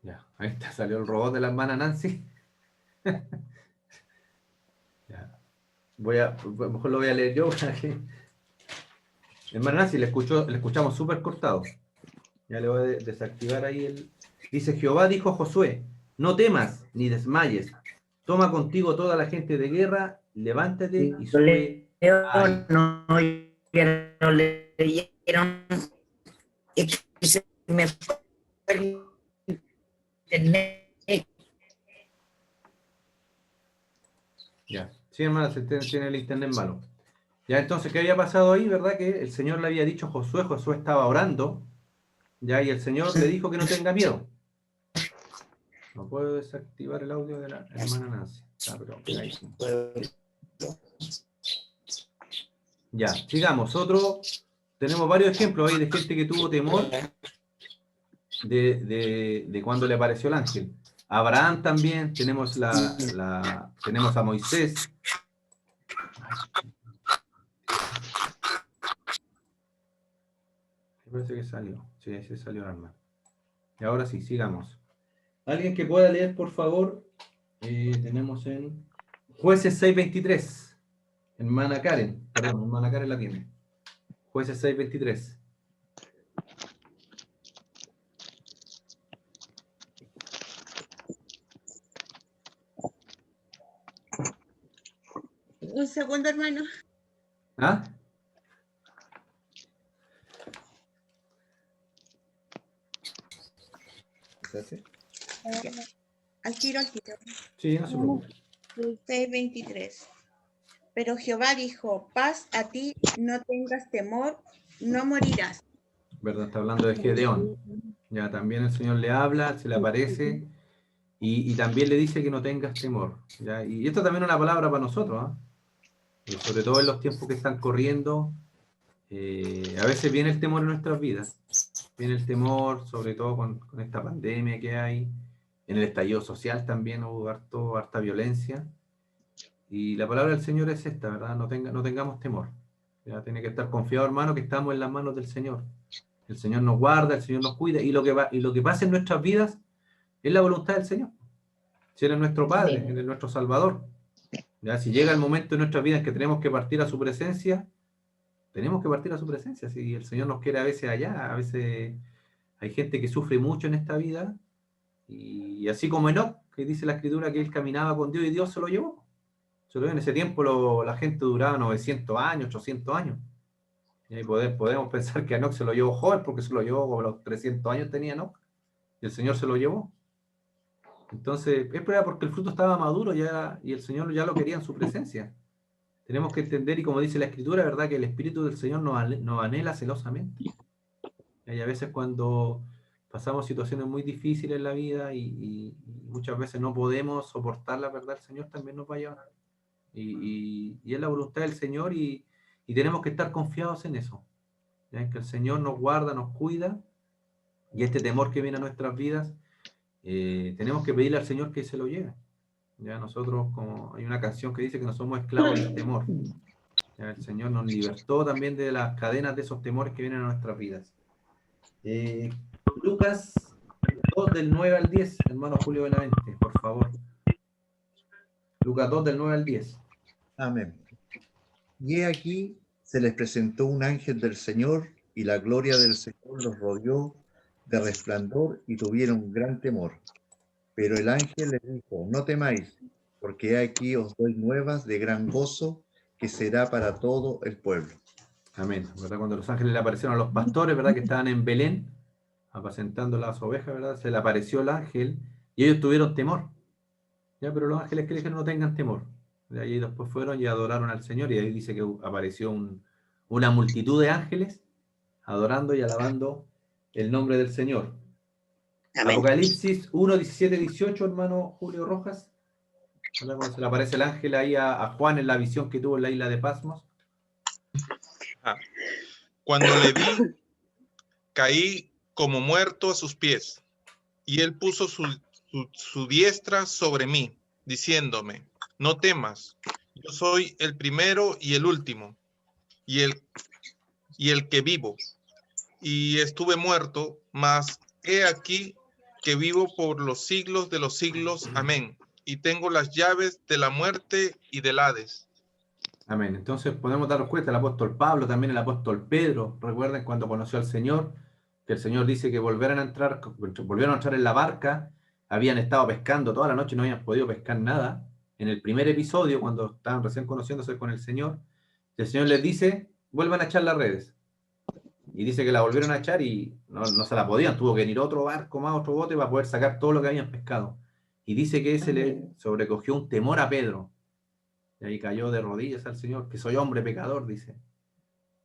Ya, ahí está, salió el robot de la hermana Nancy. Ya. Mejor lo voy a leer yo. Hermana Nancy, le escuchamos súper cortado. Ya le voy a desactivar ahí el... Dice, Jehová dijo a Josué, no temas ni desmayes. Toma contigo toda la gente de guerra, levántate y sube. No leyeron. Es que se me fue el internet. Ya, sí, hermana, tiene el internet malo. Ya, entonces, ¿qué había pasado ahí? ¿Verdad? Que el Señor le había dicho a Josué estaba orando, ya, y el Señor le dijo que no tenga miedo. No puedo desactivar el audio de la hermana Nancy. Pero ahí sí. Ya, sigamos. Tenemos varios ejemplos ahí de gente que tuvo temor de cuando le apareció el ángel. Abraham también, tenemos tenemos a Moisés. Parece que salió. Sí, ahí se salió el arma. Y ahora sí, sigamos. Alguien que pueda leer, por favor. Tenemos en Jueces 6:23. Hermana Karen. Perdón, hermana Karen la tiene. Jueces 6:23. Un segundo, hermano. ¿Ah? Al tiro. Sí, no se preocupe. 6:23. Pero Jehová dijo, paz a ti, no tengas temor, no morirás. ¿Verdad? Está hablando de Gedeón. Ya también el Señor le habla, se le aparece y también le dice que no tengas temor. ¿Ya? Y esto también es una palabra para nosotros, ¿eh? Sobre todo en los tiempos que están corriendo. A veces viene el temor en nuestras vidas. Viene el temor, sobre todo con esta pandemia que hay. En el estallido social también hubo harta violencia. Y la palabra del Señor es esta, ¿verdad? No tengamos temor. Ya tiene que estar confiado, hermano, que estamos en las manos del Señor. El Señor nos guarda, el Señor nos cuida, y lo que pasa en nuestras vidas es la voluntad del Señor. Si Él es nuestro Padre, Él es nuestro Salvador. ¿Ya? Si llega el momento en nuestras vidas en que tenemos que partir a su presencia, tenemos que partir a su presencia. Si el Señor nos quiere a veces allá, a veces hay gente que sufre mucho en esta vida, y así como Enoc, que dice la Escritura que él caminaba con Dios y Dios se lo llevó. En ese tiempo la gente duraba 900 años, 800 años. Y ahí podemos pensar que Enoc se lo llevó joven, porque se lo llevó como los 300 años tenía Enoc, y el Señor se lo llevó. Entonces, es porque el fruto estaba maduro ya, y el Señor ya lo quería en su presencia. Tenemos que entender, y como dice la Escritura, ¿verdad? Que el Espíritu del Señor nos anhela celosamente. Y a veces cuando pasamos situaciones muy difíciles en la vida y muchas veces no podemos soportar la verdad, el Señor también nos va a llevar. Y es la voluntad del Señor, y tenemos que estar confiados en eso. ¿Ya? En que el Señor nos guarda, nos cuida, y este temor que viene a nuestras vidas, tenemos que pedirle al Señor que se lo lleve. Ya nosotros, como hay una canción que dice que no somos esclavos del temor. Ya el Señor nos libertó también de las cadenas de esos temores que vienen a nuestras vidas. Lucas 2 del 9 al 10, hermano Julio Benavente, por favor. Lucas 2 del 9 al 10. Amén. Y he aquí se les presentó un ángel del Señor, y la gloria del Señor los rodeó de resplandor, y tuvieron gran temor. Pero el ángel les dijo, no temáis, porque he aquí os doy nuevas de gran gozo, que será para todo el pueblo. Amén. ¿Verdad? Cuando los ángeles le aparecieron a los pastores, ¿verdad? Que estaban en Belén, apacentando las ovejas, ¿verdad? Se le apareció el ángel, y ellos tuvieron temor. ¿Ya? Pero los ángeles que le dijeron no tengan temor. De ahí después fueron y adoraron al Señor, y ahí dice que apareció una multitud de ángeles adorando y alabando el nombre del Señor. Amén. Apocalipsis 1, 17, 18, hermano Julio Rojas. Cuando se le aparece el ángel ahí a Juan en la visión que tuvo en la isla de Patmos. Cuando le vi, caí como muerto a sus pies, y él puso su diestra sobre mí, diciéndome, no temas, yo soy el primero y el último, y el que vivo. Y estuve muerto, mas he aquí que vivo por los siglos de los siglos. Amén. Y tengo las llaves de la muerte y del Hades. Amén. Entonces podemos darnos cuenta, el apóstol Pablo, también el apóstol Pedro, recuerden cuando conoció al Señor, que el Señor dice que volvieron a entrar en la barca, habían estado pescando toda la noche, no habían podido pescar nada. En el primer episodio, cuando estaban recién conociéndose con el Señor les dice, vuelvan a echar las redes. Y dice que la volvieron a echar y no se la podían, tuvo que venir otro barco más, otro bote para poder sacar todo lo que habían pescado. Y dice que se le sobrecogió un temor a Pedro. Y ahí cayó de rodillas al Señor, que soy hombre pecador, dice.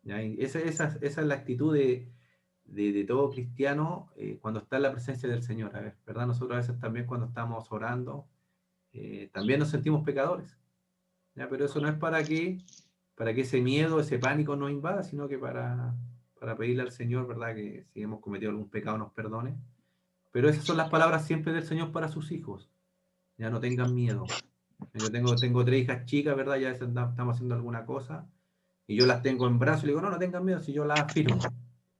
Y esa es la actitud de todo cristiano cuando está en la presencia del Señor. A ver, ¿verdad? Nosotros a veces también cuando estamos orando, también nos sentimos pecadores. ¿Ya? Pero eso no es para que ese miedo, ese pánico nos invada, sino que para pedirle al Señor, ¿verdad? Que si hemos cometido algún pecado nos perdone. Pero esas son las palabras siempre del Señor para sus hijos. Ya no tengan miedo. Yo tengo 3 hijas chicas, ¿verdad? Ya estamos haciendo alguna cosa y yo las tengo en brazos y le digo, no tengan miedo, si yo las afirmo.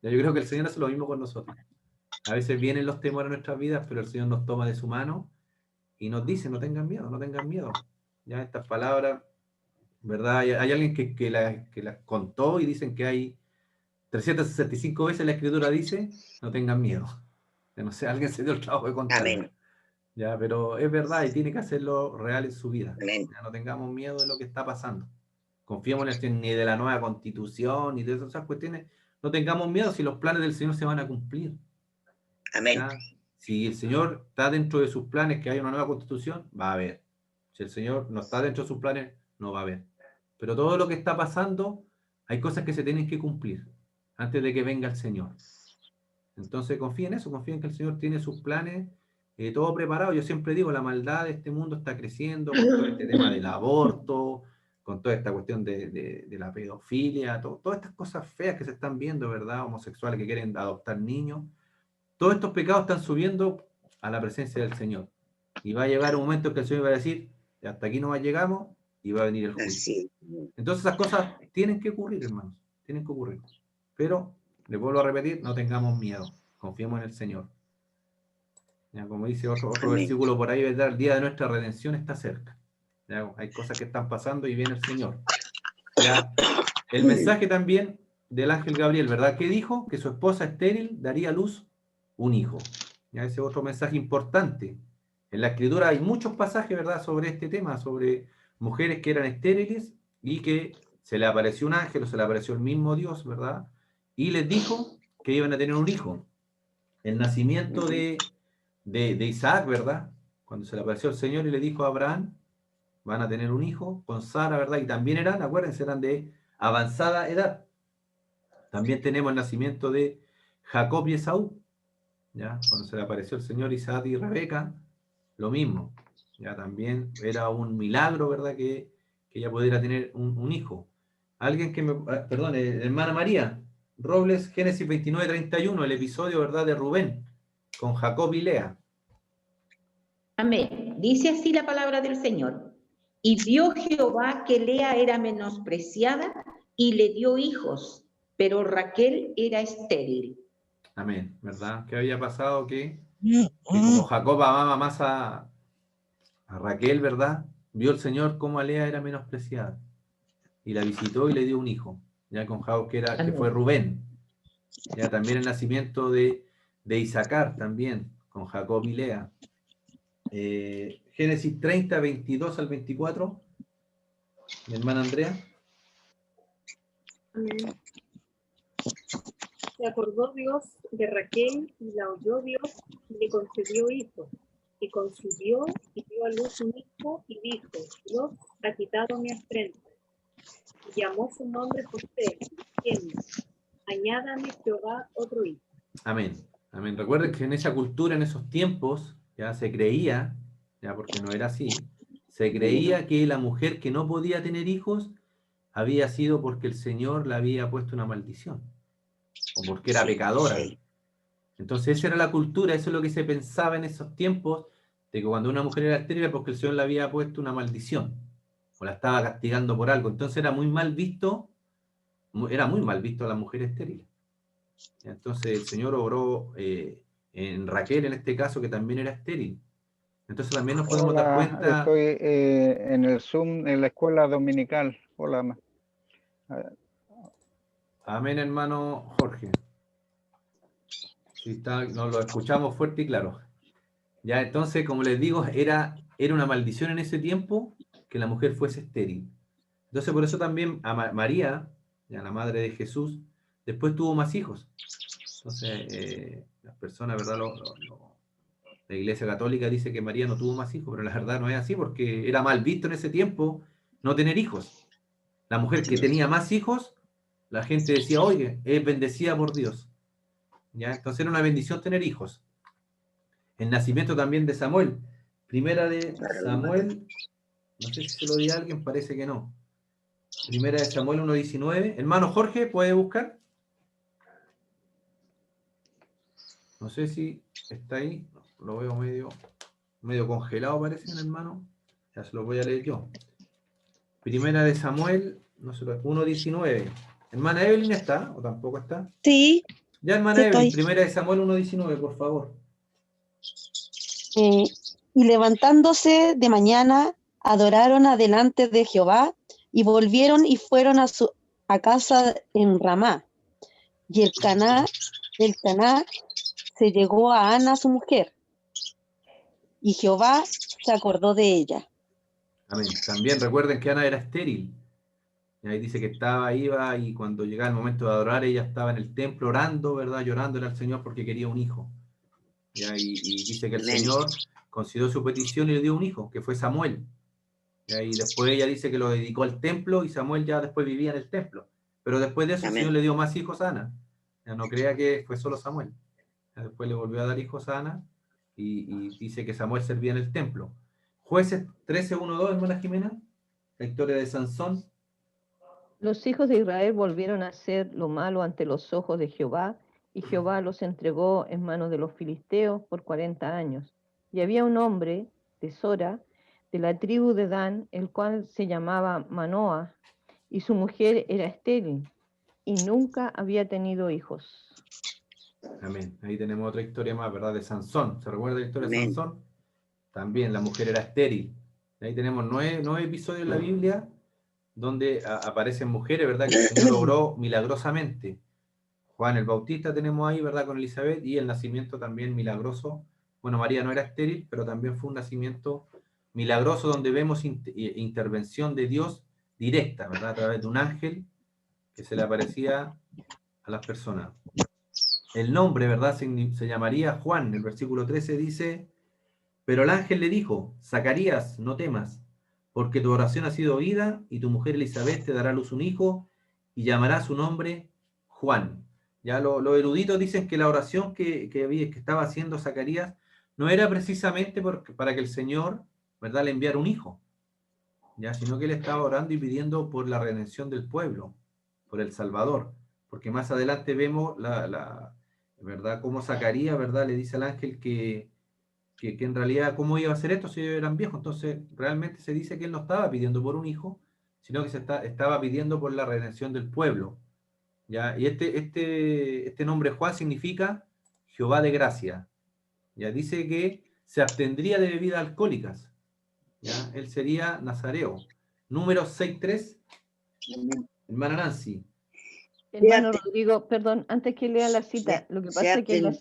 Ya, yo creo que el Señor hace lo mismo con nosotros. A veces vienen los temores a nuestras vidas, pero el Señor nos toma de su mano y nos dice, no tengan miedo, no tengan miedo. Ya estas palabras, ¿verdad? Hay alguien que las contó y dicen que hay 365 veces la Escritura dice, no tengan miedo. Ya no sé, alguien se dio el trabajo de contarlo. Amén. Ya, pero es verdad y tiene que hacerlo real en su vida. Amén. Ya, no tengamos miedo de lo que está pasando. Confiemos en el Señor, ni de la nueva constitución, ni de esas cuestiones. No tengamos miedo si los planes del Señor se van a cumplir. Amén. ¿Ya? Si el Señor está dentro de sus planes que haya una nueva constitución, va a haber. Si el Señor no está dentro de sus planes, no va a haber. Pero todo lo que está pasando, hay cosas que se tienen que cumplir antes de que venga el Señor. Entonces confía en eso, confía en que el Señor tiene sus planes, todo preparado. Yo siempre digo, la maldad de este mundo está creciendo con todo este tema del aborto, con toda esta cuestión de la pedofilia, todas estas cosas feas que se están viendo, ¿verdad? Homosexuales que quieren adoptar niños. Todos estos pecados están subiendo a la presencia del Señor. Y va a llegar un momento en que el Señor va a decir, hasta aquí no llegamos, y va a venir el juicio. Así. Entonces esas cosas tienen que ocurrir, hermanos, tienen que ocurrir. Pero, le vuelvo a repetir, no tengamos miedo, confiemos en el Señor. Ya, como dice otro versículo por ahí, ¿verdad? El día de nuestra redención está cerca. Ya, hay cosas que están pasando y viene el Señor. Ya, el mensaje también del ángel Gabriel, ¿verdad? ¿Qué dijo? Que su esposa estéril daría a luz un hijo. Ya, ese es otro mensaje importante. En la Escritura hay muchos pasajes, ¿verdad?, sobre este tema, sobre mujeres que eran estériles y que se le apareció un ángel o se le apareció el mismo Dios, ¿verdad? Y les dijo que iban a tener un hijo. El nacimiento de Isaac, ¿verdad? Cuando se le apareció el Señor y le dijo a Abraham, van a tener un hijo con Sara, ¿verdad? Y también eran, acuérdense, eran de avanzada edad. También tenemos el nacimiento de Jacob y Esaú, ¿ya? Cuando se le apareció el Señor, Isaac y Rebeca, lo mismo. Ya también era un milagro, ¿verdad? Que ella pudiera tener un hijo. Alguien que me... Perdón, hermana María, Robles, Génesis 29:31, el episodio, ¿verdad?, de Rubén, con Jacob y Lea. Amén. Dice así la palabra del Señor. Y vio Jehová que Lea era menospreciada y le dio hijos, pero Raquel era estéril. Amén, ¿verdad? ¿Qué había pasado? Que como Jacob amaba más a Raquel, ¿verdad? Vio el Señor cómo a Lea era menospreciada. Y la visitó y le dio un hijo, ya con Jacob, que fue Rubén. Ya también el nacimiento de Isaacar, también, con Jacob y Lea. Génesis 30, 22 al 24. Mi hermana Andrea. Amén. Se acordó Dios de Raquel y la oyó Dios y le concedió hijos. Y concibió y dio a luz un hijo y dijo, Dios ha quitado mi afrenta. Y llamó su nombre José, diciendo, añádame Jehová otro hijo. Amén. Amén. Recuerden que en esa cultura, en esos tiempos, ya se creía, ya porque no era así, se creía que la mujer que no podía tener hijos había sido porque el Señor le había puesto una maldición, o porque era pecadora. Entonces esa era la cultura, eso es lo que se pensaba en esos tiempos, de que cuando una mujer era estéril era porque el Señor le había puesto una maldición, o la estaba castigando por algo. Entonces era muy mal visto a la mujer estéril. Entonces el Señor obró en Raquel, en este caso, que también era estéril. Entonces también nos podemos dar cuenta... Estoy en el Zoom, en la escuela dominical. Hola, a- Amén, hermano Jorge. Sí, nos lo escuchamos fuerte y claro. Ya, entonces, como les digo, era una maldición en ese tiempo que la mujer fuese estéril. Entonces, por eso también a María, ya la madre de Jesús, después tuvo más hijos. Entonces, las personas, ¿verdad? La Iglesia Católica dice que María no tuvo más hijos, pero la verdad no es así porque era mal visto en ese tiempo no tener hijos. La mujer que tenía más hijos, la gente decía, oye, es bendecida por Dios. ¿Ya? Entonces era una bendición tener hijos. El nacimiento también de Samuel. Primera de Samuel, no sé si se lo di a alguien, parece que no. Primera de Samuel 1:19. Hermano Jorge, ¿puede buscar? No sé si está ahí. Lo veo medio congelado, parece, hermano. Ya se lo voy a leer yo. Primera de Samuel, no sé, 1:19. ¿Hermana Evelyn está o tampoco está? Sí, Ya, hermana sí Evelyn, estoy. primera de Samuel 1:19, por favor. Y levantándose de mañana, adoraron adelante de Jehová y volvieron y fueron a casa en Ramá. Y el Caná se llegó a Ana, su mujer, y Jehová se acordó de ella. Amén. También recuerden que Ana era estéril. Y ahí dice que iba, y cuando llegaba el momento de adorar, ella estaba en el templo orando, ¿verdad? Llorándole al Señor porque quería un hijo. ¿Ya? Y dice que el Señor consideró su petición y le dio un hijo, que fue Samuel. ¿Ya? Y después ella dice que lo dedicó al templo y Samuel ya después vivía en el templo. Pero después de eso el Señor le dio más hijos a Ana. Ya no crea que fue solo Samuel. Ya después le volvió a dar hijos a Ana y dice que Samuel servía en el templo. Jueces 13:1-2, hermana Jimena. La historia de Sansón. Los hijos de Israel volvieron a hacer lo malo ante los ojos de Jehová, y Jehová los entregó en manos de los filisteos por 40 años. Y había un hombre de Sora, de la tribu de Dan, el cual se llamaba Manoah, y su mujer era estéril, y nunca había tenido hijos. Amén. Ahí tenemos otra historia más, ¿verdad? De Sansón. ¿Se recuerda la historia de Sansón? También la mujer era estéril. Ahí tenemos 9 episodios en la Biblia donde aparecen mujeres, ¿verdad? Que el Señor obró milagrosamente. Juan el Bautista tenemos ahí, ¿verdad? Con Elizabeth, y el nacimiento también milagroso. Bueno, María no era estéril, pero también fue un nacimiento milagroso donde vemos intervención de Dios directa, ¿verdad? A través de un ángel que se le aparecía a las personas. El nombre, ¿verdad? Se llamaría Juan. El versículo 13 dice, pero el ángel le dijo, Zacarías, no temas, porque tu oración ha sido oída y tu mujer Elizabeth te dará a luz un hijo y llamará su nombre Juan. Ya los eruditos dicen que la oración que estaba haciendo Zacarías no era precisamente para que el Señor, ¿verdad?, le enviara un hijo, ya, sino que él estaba orando y pidiendo por la redención del pueblo, por el Salvador, porque más adelante vemos ¿verdad?, cómo Zacarías, ¿verdad?, le dice al ángel que en realidad cómo iba a hacer esto si ellos eran viejos. Entonces realmente se dice que él no estaba pidiendo por un hijo, sino que estaba pidiendo por la redención del pueblo. ¿Ya? Y este nombre Juan significa Jehová de gracia. Ya dice que se abstendría de bebidas alcohólicas. ¿Ya? Él sería nazareo. Número 6:3. Hermana Nancy. Hermano Rodrigo, perdón, antes que lea la cita, lo que pasa es que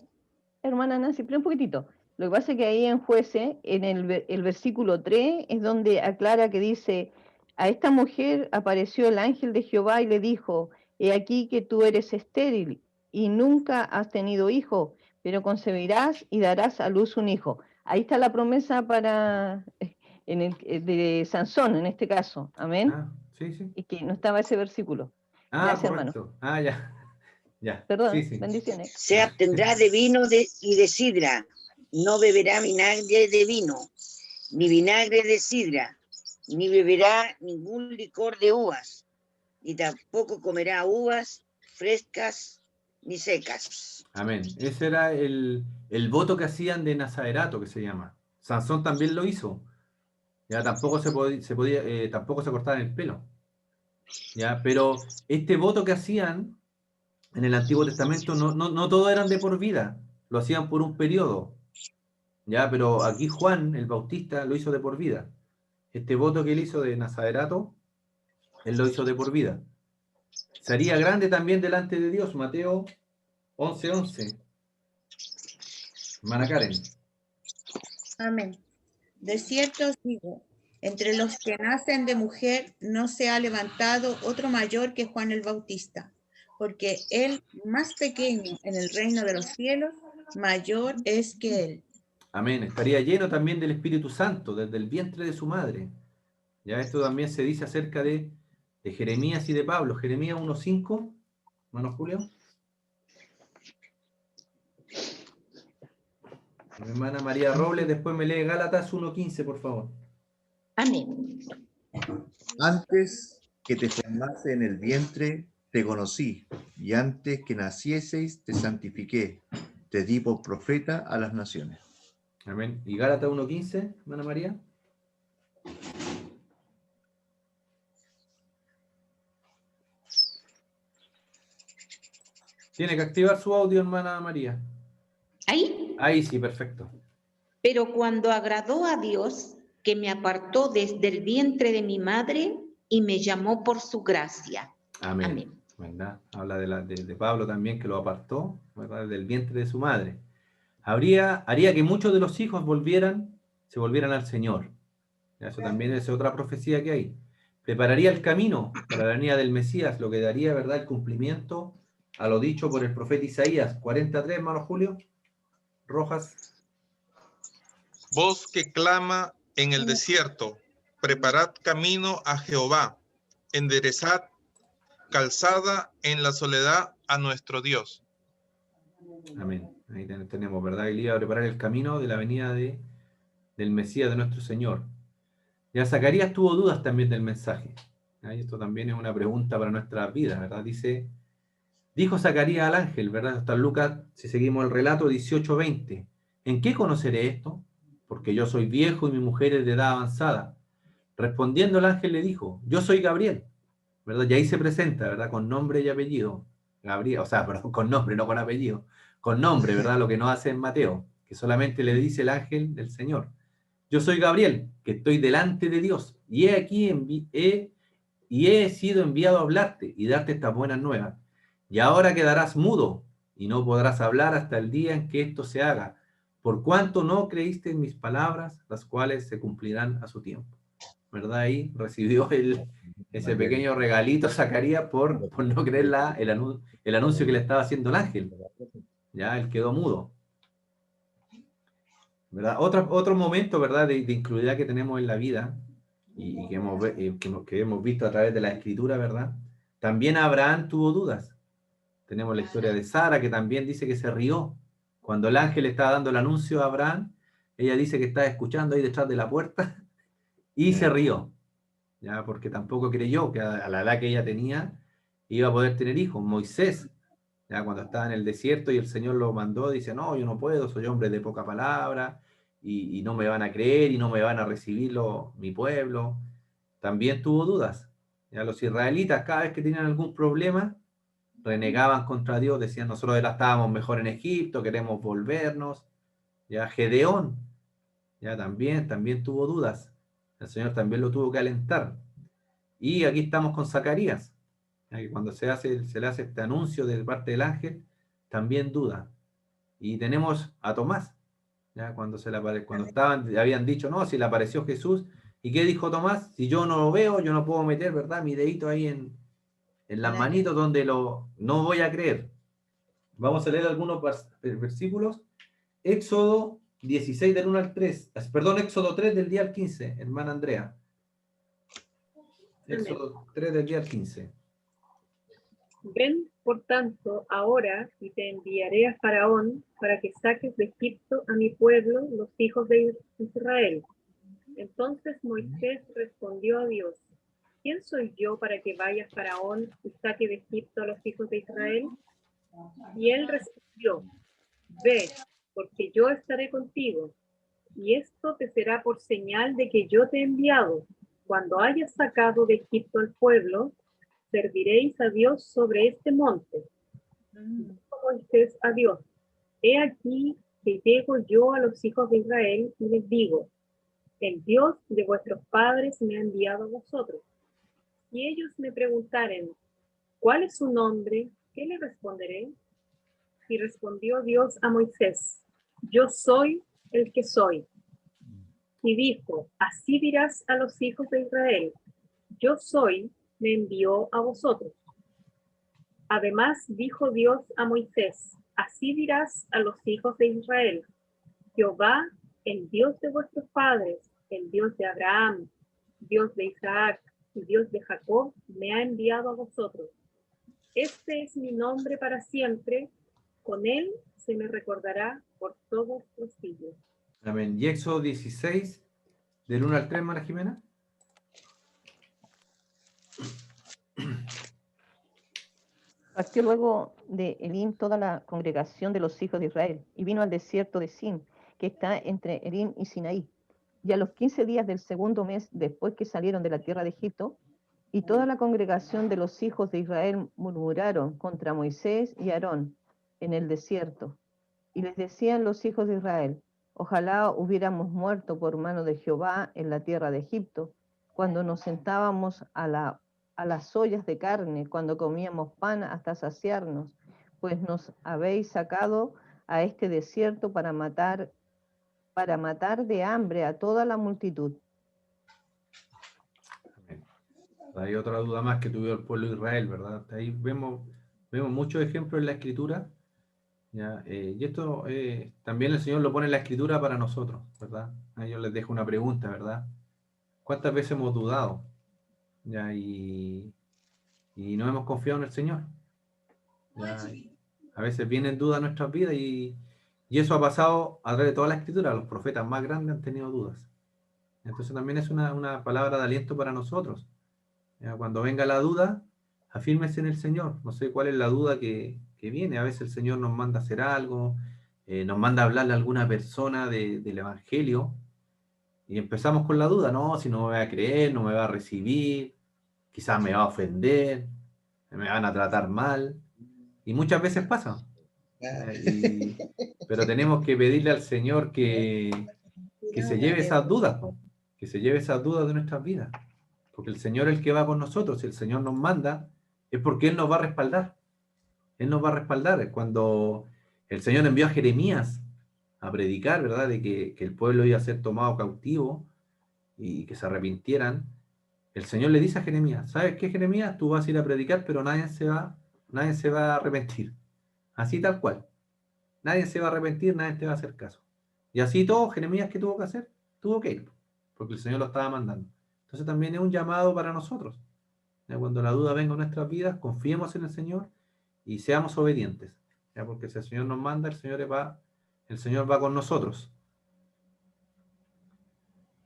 hermana Nancy, espera un poquitito. Lo que pasa es que ahí en Jueces, en el versículo 3, es donde aclara que dice, a esta mujer apareció el ángel de Jehová y le dijo, he aquí que tú eres estéril y nunca has tenido hijo, pero concebirás y darás a luz un hijo. Ahí está la promesa de Sansón, en este caso. Amén. Sí, sí. Y que no estaba ese versículo. Gracias, correcto. hermano. Ya. Perdón, Sí. bendiciones. Se abstendrá de vino y de sidra, no beberá vinagre de vino, ni vinagre de sidra, ni beberá ningún licor de uvas, ni tampoco comerá uvas frescas ni secas. Amén. Ese era el voto que hacían de Nazaretato, que se llama. Sansón también lo hizo. Ya tampoco tampoco se cortaban el pelo. Ya, pero este voto que hacían en el Antiguo Testamento no todos eran de por vida, lo hacían por un periodo. Ya, pero aquí Juan el Bautista lo hizo de por vida. Este voto que él hizo de Nazaretato, Él lo hizo de por vida. Sería grande también delante de Dios. Mateo 11:11. Hermana Karen. Amén. De cierto os digo, entre los que nacen de mujer no se ha levantado otro mayor que Juan el Bautista, porque el más pequeño en el reino de los cielos, mayor es que él. Amén. Estaría lleno también del Espíritu Santo desde el vientre de su madre. Ya esto también se dice acerca de Jeremías y de Pablo. Jeremías 1:5, hermano Julio. Mi hermana María Robles, después me lee Gálatas 1:15, por favor. Amén. Antes que te formase en el vientre, te conocí, y antes que nacieseis, te santifiqué. Te di por profeta a las naciones. Amén. ¿Y Gálatas 1:15, hermana María? Tiene que activar su audio, hermana María. ¿Ahí? Ahí sí, perfecto. Pero cuando agradó a Dios, que me apartó desde el vientre de mi madre y me llamó por su gracia. Amén. Amén. ¿Verdad? Habla de Pablo también, que lo apartó, ¿verdad?, del vientre de su madre. Haría que muchos de los hijos se volvieran al Señor. Eso también es otra profecía que hay. Prepararía el camino para la venida del Mesías, lo que daría, ¿verdad?, el cumplimiento a lo dicho por el profeta Isaías 43, hermano Julio Rojas. Voz que clama en el desierto, preparad camino a Jehová, enderezad calzada en la soledad a nuestro Dios. Amén. Ahí tenemos, ¿verdad? Él iba a preparar el camino de la venida del Mesías, de nuestro Señor. Ya Zacarías tuvo dudas también del mensaje. Ahí esto también es una pregunta para nuestras vidas, ¿verdad? Dijo Zacarías al ángel, ¿verdad? Hasta Lucas, si seguimos el relato, 18:20. ¿En qué conoceré esto? Porque yo soy viejo y mi mujer es de edad avanzada. Respondiendo el ángel le dijo, yo soy Gabriel, ¿verdad? Y ahí se presenta, ¿verdad? Con nombre y apellido. Gabriel, o sea, perdón, con nombre, no con apellido. Con nombre, ¿verdad? Lo que no hace en Mateo, que solamente le dice el ángel del Señor. Yo soy Gabriel, que estoy delante de Dios, y he aquí he sido enviado a hablarte y darte estas buenas nuevas. Y ahora quedarás mudo y no podrás hablar hasta el día en que esto se haga, por cuanto no creíste en mis palabras, las cuales se cumplirán a su tiempo. ¿Verdad? Ahí recibió ese pequeño regalito Zacarías por no creer el anuncio que le estaba haciendo el ángel. Ya, él quedó mudo. ¿Verdad? Otro momento, ¿verdad?, de inclusividad que tenemos en la vida y que hemos visto a través de la escritura, ¿verdad? También Abraham tuvo dudas. Tenemos la historia de Sara, que también dice que se rió. Cuando el ángel estaba dando el anuncio a Abraham, ella dice que estaba escuchando ahí detrás de la puerta y se rió, ya, porque tampoco creyó que a la edad que ella tenía iba a poder tener hijos. Moisés, ya, cuando estaba en el desierto y el Señor lo mandó, dice, no, yo no puedo, soy hombre de poca palabra y no me van a creer y no me van a recibir mi pueblo. También tuvo dudas. Ya, los israelitas, cada vez que tenían algún problema, renegaban contra Dios, decían, nosotros estábamos mejor en Egipto, queremos volvernos. Ya Gedeón, ya también tuvo dudas. El Señor también lo tuvo que alentar. Y aquí estamos con Zacarías, ya que cuando se le hace este anuncio de parte del ángel, también duda. Y tenemos a Tomás, ya cuando habían dicho, no, si le apareció Jesús. ¿Y qué dijo Tomás? Si yo no lo veo, yo no puedo meter, ¿verdad?, mi dedito ahí en las manitos donde no voy a creer. Vamos a leer algunos versículos. Éxodo 16 del 1 al 3. Perdón, Éxodo 3 del día al 15, hermana Andrea. Éxodo 3 del día al 15. Ven, por tanto, ahora y te enviaré a Faraón para que saques de Egipto a mi pueblo, los hijos de Israel. Entonces Moisés respondió a Dios, ¿quién soy yo para que vaya Faraón y saque de Egipto a los hijos de Israel? Y él respondió, ve, porque yo estaré contigo, y esto te será por señal de que yo te he enviado. Cuando hayas sacado de Egipto al pueblo, serviréis a Dios sobre este monte. Dijo Moisés a Dios, he aquí que llego yo a los hijos de Israel y les digo, el Dios de vuestros padres me ha enviado a vosotros. Y ellos me preguntaren, ¿cuál es su nombre? ¿Qué le responderé? Y respondió Dios a Moisés, yo soy el que soy. Y dijo, así dirás a los hijos de Israel, yo soy, me envió a vosotros. Además dijo Dios a Moisés, así dirás a los hijos de Israel, Jehová, el Dios de vuestros padres, el Dios de Abraham, Dios de Isaac y Dios de Jacob, me ha enviado a vosotros. Este es mi nombre para siempre, con él se me recordará por todos los siglos. Amén. Y Éxodo 16, del 1 al 3, María Jimena. Partió luego de Elim toda la congregación de los hijos de Israel y vino al desierto de Sin, que está entre Elim y Sinaí. Y a los 15 días del segundo mes, después que salieron de la tierra de Egipto, y toda la congregación de los hijos de Israel murmuraron contra Moisés y Aarón en el desierto. Y les decían los hijos de Israel, ojalá hubiéramos muerto por mano de Jehová en la tierra de Egipto, cuando nos sentábamos a las ollas de carne, cuando comíamos pan hasta saciarnos, pues nos habéis sacado a este desierto para matar de hambre a toda la multitud. Hay otra duda más que tuvo el pueblo de Israel, ¿verdad? Ahí vemos muchos ejemplos en la Escritura, ¿ya? Y esto también el Señor lo pone en la Escritura para nosotros, ¿verdad? Yo les dejo una pregunta, ¿verdad? ¿Cuántas veces hemos dudado? ¿Ya? Y no hemos confiado en el Señor. ¿Ya? A veces vienen dudas a nuestras vidas y eso ha pasado a través de toda la Escritura. Los profetas más grandes han tenido dudas. Entonces también es una palabra de aliento para nosotros. ¿Ya? Cuando venga la duda, afírmese en el Señor. No sé cuál es la duda que viene. A veces el Señor nos manda a hacer algo, nos manda a hablarle a alguna persona del Evangelio y empezamos con la duda. No, si no me va a creer, no me va a recibir, quizás me va a ofender, me van a tratar mal. Y muchas veces pasa. Pero tenemos que pedirle al Señor que se lleve esas dudas, que se lleve esas dudas de nuestras vidas. Porque el Señor es el que va con nosotros. Si el Señor nos manda, es porque Él nos va a respaldar. Él nos va a respaldar. Cuando el Señor envió a Jeremías a predicar, ¿verdad? De que el pueblo iba a ser tomado cautivo y que se arrepintieran, el Señor le dice a Jeremías, ¿sabes qué, Jeremías? Tú vas a ir a predicar, pero nadie se va a arrepentir. Así tal cual. Nadie se va a arrepentir, nadie te va a hacer caso. Y así todo, Jeremías, ¿qué tuvo que hacer? Tuvo que ir, porque el Señor lo estaba mandando. Entonces también es un llamado para nosotros. Cuando la duda venga en nuestras vidas, confiemos en el Señor y seamos obedientes. Porque si el Señor nos manda, el Señor va con nosotros.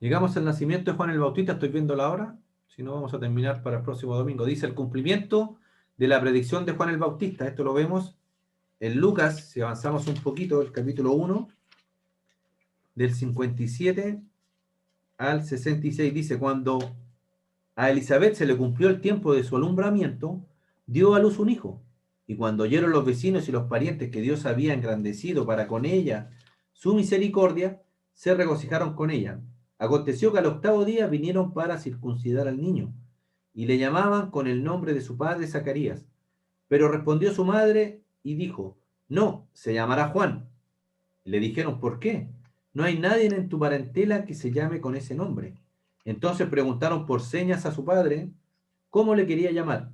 Llegamos al nacimiento de Juan el Bautista, estoy viendo la hora, si no vamos a terminar para el próximo domingo. Dice el cumplimiento de la predicción de Juan el Bautista. Esto lo vemos en Lucas, si avanzamos un poquito, el capítulo 1, del 57 al 66, dice, cuando a Elizabeth se le cumplió el tiempo de su alumbramiento, dio a luz un hijo, y cuando oyeron los vecinos y los parientes que Dios había engrandecido para con ella su misericordia, se regocijaron con ella. Aconteció que al 8º día vinieron para circuncidar al niño, y le llamaban con el nombre de su padre Zacarías. Pero respondió su madre y dijo, no, se llamará Juan. Le dijeron, ¿por qué? No hay nadie en tu parentela que se llame con ese nombre. Entonces preguntaron por señas a su padre cómo le quería llamar.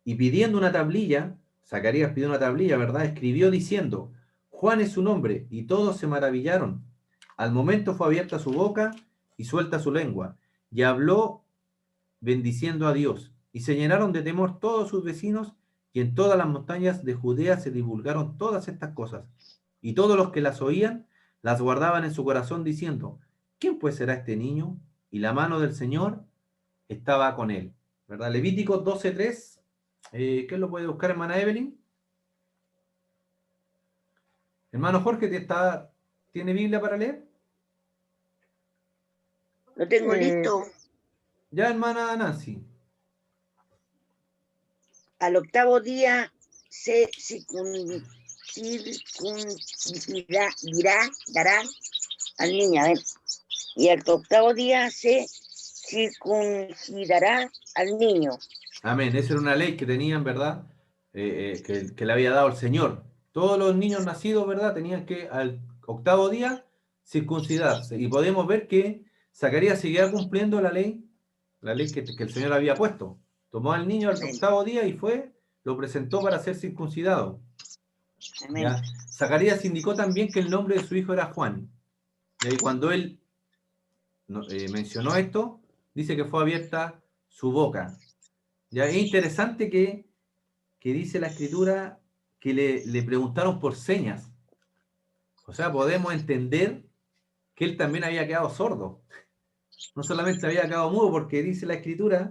Y pidiendo una tablilla, Zacarías pidió una tablilla, ¿verdad? Escribió diciendo, Juan es su nombre, y todos se maravillaron. Al momento fue abierta su boca y suelta su lengua, y habló bendiciendo a Dios. Y se llenaron de temor todos sus vecinos, y en todas las montañas de Judea se divulgaron todas estas cosas. Y todos los que las oían, las guardaban en su corazón, diciendo, ¿quién pues será este niño? Y la mano del Señor estaba con él. ¿Verdad? Levítico 12:3. ¿Quién lo puede buscar, hermana Evelyn? Hermano Jorge, ¿tiene Biblia para leer? Lo tengo listo. Ya, hermana Nancy. Al 8º día se dará al niño. Y al 8º día se circuncidará al niño. Amén. Esa era una ley que tenían, ¿verdad? Que le había dado el Señor. Todos los niños nacidos, ¿verdad? Tenían que al octavo día circuncidarse. Y podemos ver que Zacarías seguía cumpliendo la ley que el Señor había puesto. Tomó al niño al Amén. octavo día y lo presentó para ser circuncidado. Amén. ¿Ya? Zacarías indicó también que el nombre de su hijo era Juan. Y cuando él mencionó esto, dice que fue abierta su boca. Ya es interesante que dice la escritura que le preguntaron por señas. O sea, podemos entender que él también había quedado sordo. No solamente había quedado mudo, porque dice la escritura,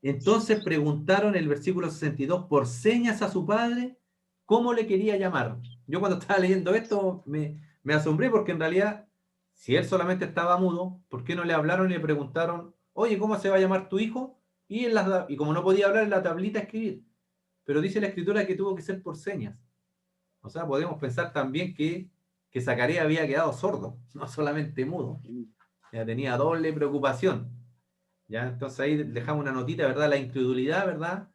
entonces preguntaron el versículo 62 por señas a su padre, ¿cómo le quería llamar? Yo cuando estaba leyendo esto me asombré, porque en realidad, si él solamente estaba mudo, ¿por qué no le hablaron y le preguntaron, oye, ¿cómo se va a llamar tu hijo? Y como no podía hablar, en la tablita escribir. Pero dice la escritura que tuvo que ser por señas. O sea, podemos pensar también que Zacarías había quedado sordo, no solamente mudo. Ya tenía doble preocupación. ¿Ya? Entonces ahí dejamos una notita, ¿verdad? La incredulidad, ¿verdad?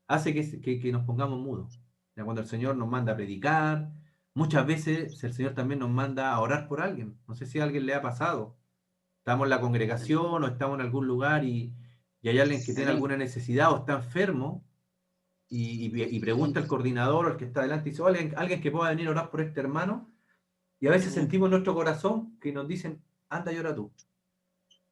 Hace que nos pongamos mudos. Ya cuando el Señor nos manda a predicar, muchas veces el Señor también nos manda a orar por alguien. No sé si a alguien le ha pasado. Estamos en la congregación o estamos en algún lugar y hay alguien que tiene alguna necesidad o está enfermo y pregunta al coordinador o al que está delante y dice, alguien que pueda venir a orar por este hermano. Y a veces sentimos en nuestro corazón que nos dicen, anda y ora tú.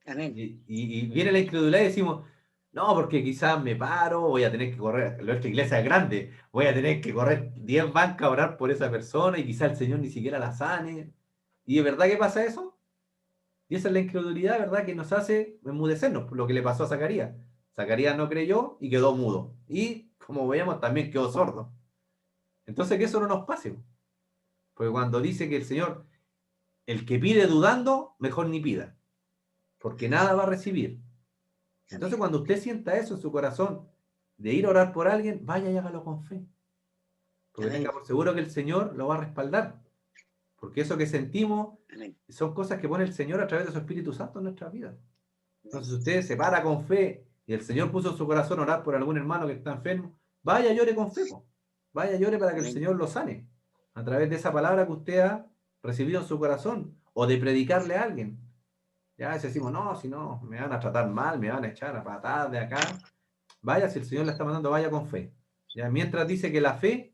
Amén. Y viene la incredulidad y decimos, no, porque quizás me paro, voy a tener que correr, nuestra iglesia es grande, voy a tener que correr 10 bancas a orar por esa persona y quizás el Señor ni siquiera la sane. ¿Y de verdad que pasa eso? Y esa es la incredulidad, ¿verdad? Que nos hace enmudecernos, lo que le pasó a Zacarías. Zacarías no creyó y quedó mudo. Y, como veíamos, también quedó sordo. Entonces, que eso no nos pase. Porque cuando dice que el Señor, el que pide dudando, mejor ni pida. Porque nada va a recibir. Entonces, cuando usted sienta eso en su corazón, de ir a orar por alguien, vaya y hágalo con fe. Porque tenga por seguro que el Señor lo va a respaldar. Porque eso que sentimos son cosas que pone el Señor a través de su Espíritu Santo en nuestras vidas. Entonces, si usted se para con fe y el Señor puso en su corazón orar por algún hermano que está enfermo, vaya llore con fe. Vaya llore para que el Señor lo sane. A través de esa palabra que usted ha recibido en su corazón. O de predicarle a alguien. Ya a veces decimos, no, si no, me van a tratar mal, me van a echar a patadas de acá. Vaya, si el Señor la está mandando, vaya con fe. Ya, mientras dice que la fe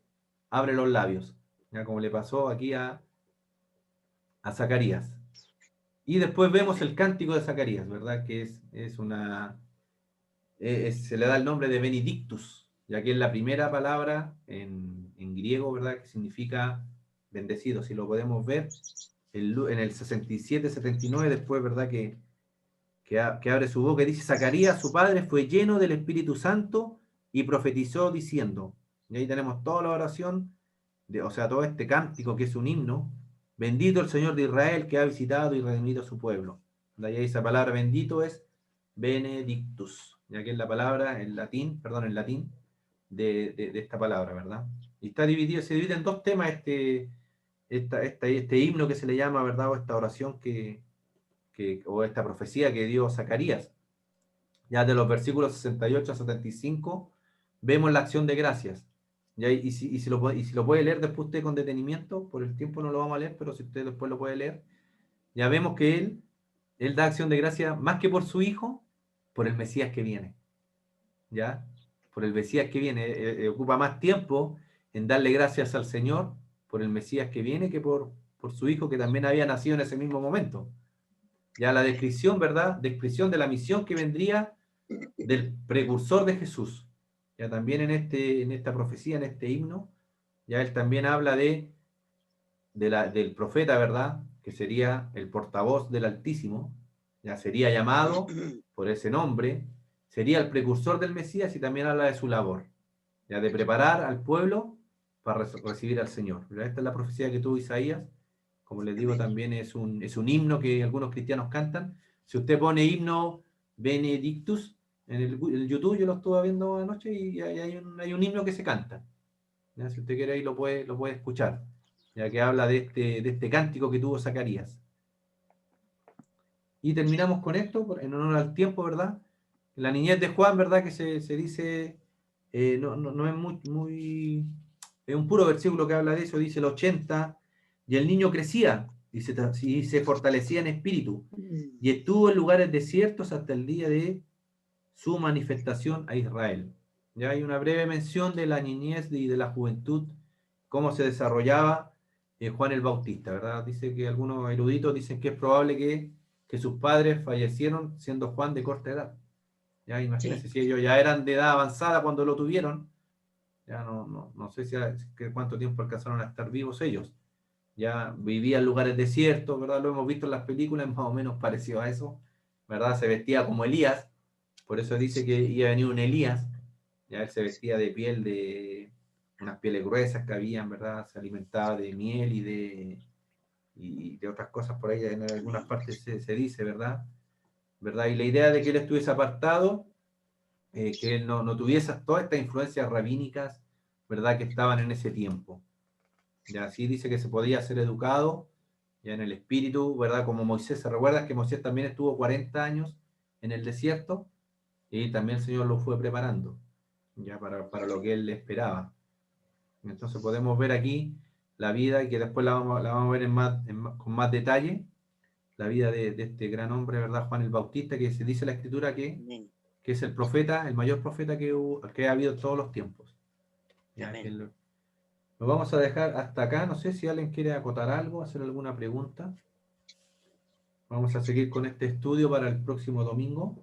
abre los labios. Ya como le pasó aquí a Zacarías. Y después vemos el cántico de Zacarías, ¿verdad? Que es una... se le da el nombre de Benedictus, ya que es la primera palabra en griego, ¿verdad? Que significa bendecido. Si lo podemos ver en el 67-79, después, ¿verdad? Que abre su boca y dice, Zacarías, su padre, fue lleno del Espíritu Santo y profetizó diciendo, y ahí tenemos toda la oración, o sea, todo este cántico que es un himno, bendito el Señor de Israel que ha visitado y redimido a su pueblo. De ahí esa palabra bendito es benedictus, ya que es la palabra en latín de esta palabra, ¿verdad? Y está dividido, se divide en dos temas este himno que se le llama, ¿verdad? O esta oración o esta profecía que dio Zacarías. Ya de los versículos 68 a 75 vemos la acción de gracias. ¿Ya? Y si lo puede leer después usted con detenimiento, por el tiempo no lo vamos a leer, pero si usted después lo puede leer, ya vemos que él da acción de gracias más que por su hijo, por el Mesías que viene. ¿Ya? Por el Mesías que viene. Ocupa más tiempo en darle gracias al Señor por el Mesías que viene que por su hijo que también había nacido en ese mismo momento. Ya la descripción, ¿verdad? Descripción de la misión que vendría del precursor de Jesús. Ya también en esta profecía, en este himno, ya él también habla del profeta, ¿verdad? Que sería el portavoz del Altísimo, ya sería llamado por ese nombre, sería el precursor del Mesías y también habla de su labor, ya de preparar al pueblo para recibir al Señor. Esta es la profecía que tuvo Isaías. Como les digo, también es un himno que algunos cristianos cantan. Si usted pone himno Benedictus en el YouTube, yo lo estuve viendo anoche y hay un himno que se canta. ¿Ya? Si usted quiere ahí lo puede escuchar, ya que habla de este cántico que tuvo Zacarías. Y terminamos con esto, en honor al tiempo, ¿verdad? La niñez de Juan, ¿verdad? Que se dice, no es muy, es un puro versículo que habla de eso, dice el 80, y el niño crecía y se fortalecía en espíritu, y estuvo en lugares desiertos hasta el día de su manifestación a Israel. Ya hay una breve mención de la niñez y de la juventud, cómo se desarrollaba Juan el Bautista, ¿verdad? Dice que algunos eruditos dicen que es probable que sus padres fallecieron siendo Juan de corta edad. Ya imagínense, si ellos ya eran de edad avanzada cuando lo tuvieron, ya no sé cuánto tiempo alcanzaron a estar vivos ellos. Ya vivía en lugares desiertos, ¿verdad? Lo hemos visto en las películas, más o menos parecido a eso, ¿verdad? Se vestía como Elías, por eso dice que iba a venir un Elías, ya él se vestía de piel, de unas pieles gruesas que habían, ¿verdad? Se alimentaba de miel y de otras cosas por ahí, en algunas partes se dice, ¿verdad? Y la idea de que él estuviese apartado, que él no tuviese todas estas influencias rabínicas, ¿verdad? Que estaban en ese tiempo. Ya así dice que se podía ser educado ya en el espíritu, ¿verdad? Como Moisés, ¿se recuerda que Moisés también estuvo 40 años en el desierto? Y también el Señor lo fue preparando, ya para lo que él le esperaba. Entonces podemos ver aquí la vida, y que después la vamos a ver con más detalle, la vida de este gran hombre, ¿verdad? Juan el Bautista, que se dice en la Escritura que es el profeta, el mayor profeta que ha habido en todos los tiempos. Ya, lo vamos a dejar hasta acá. No sé si alguien quiere acotar algo, hacer alguna pregunta. Vamos a seguir con este estudio para el próximo domingo,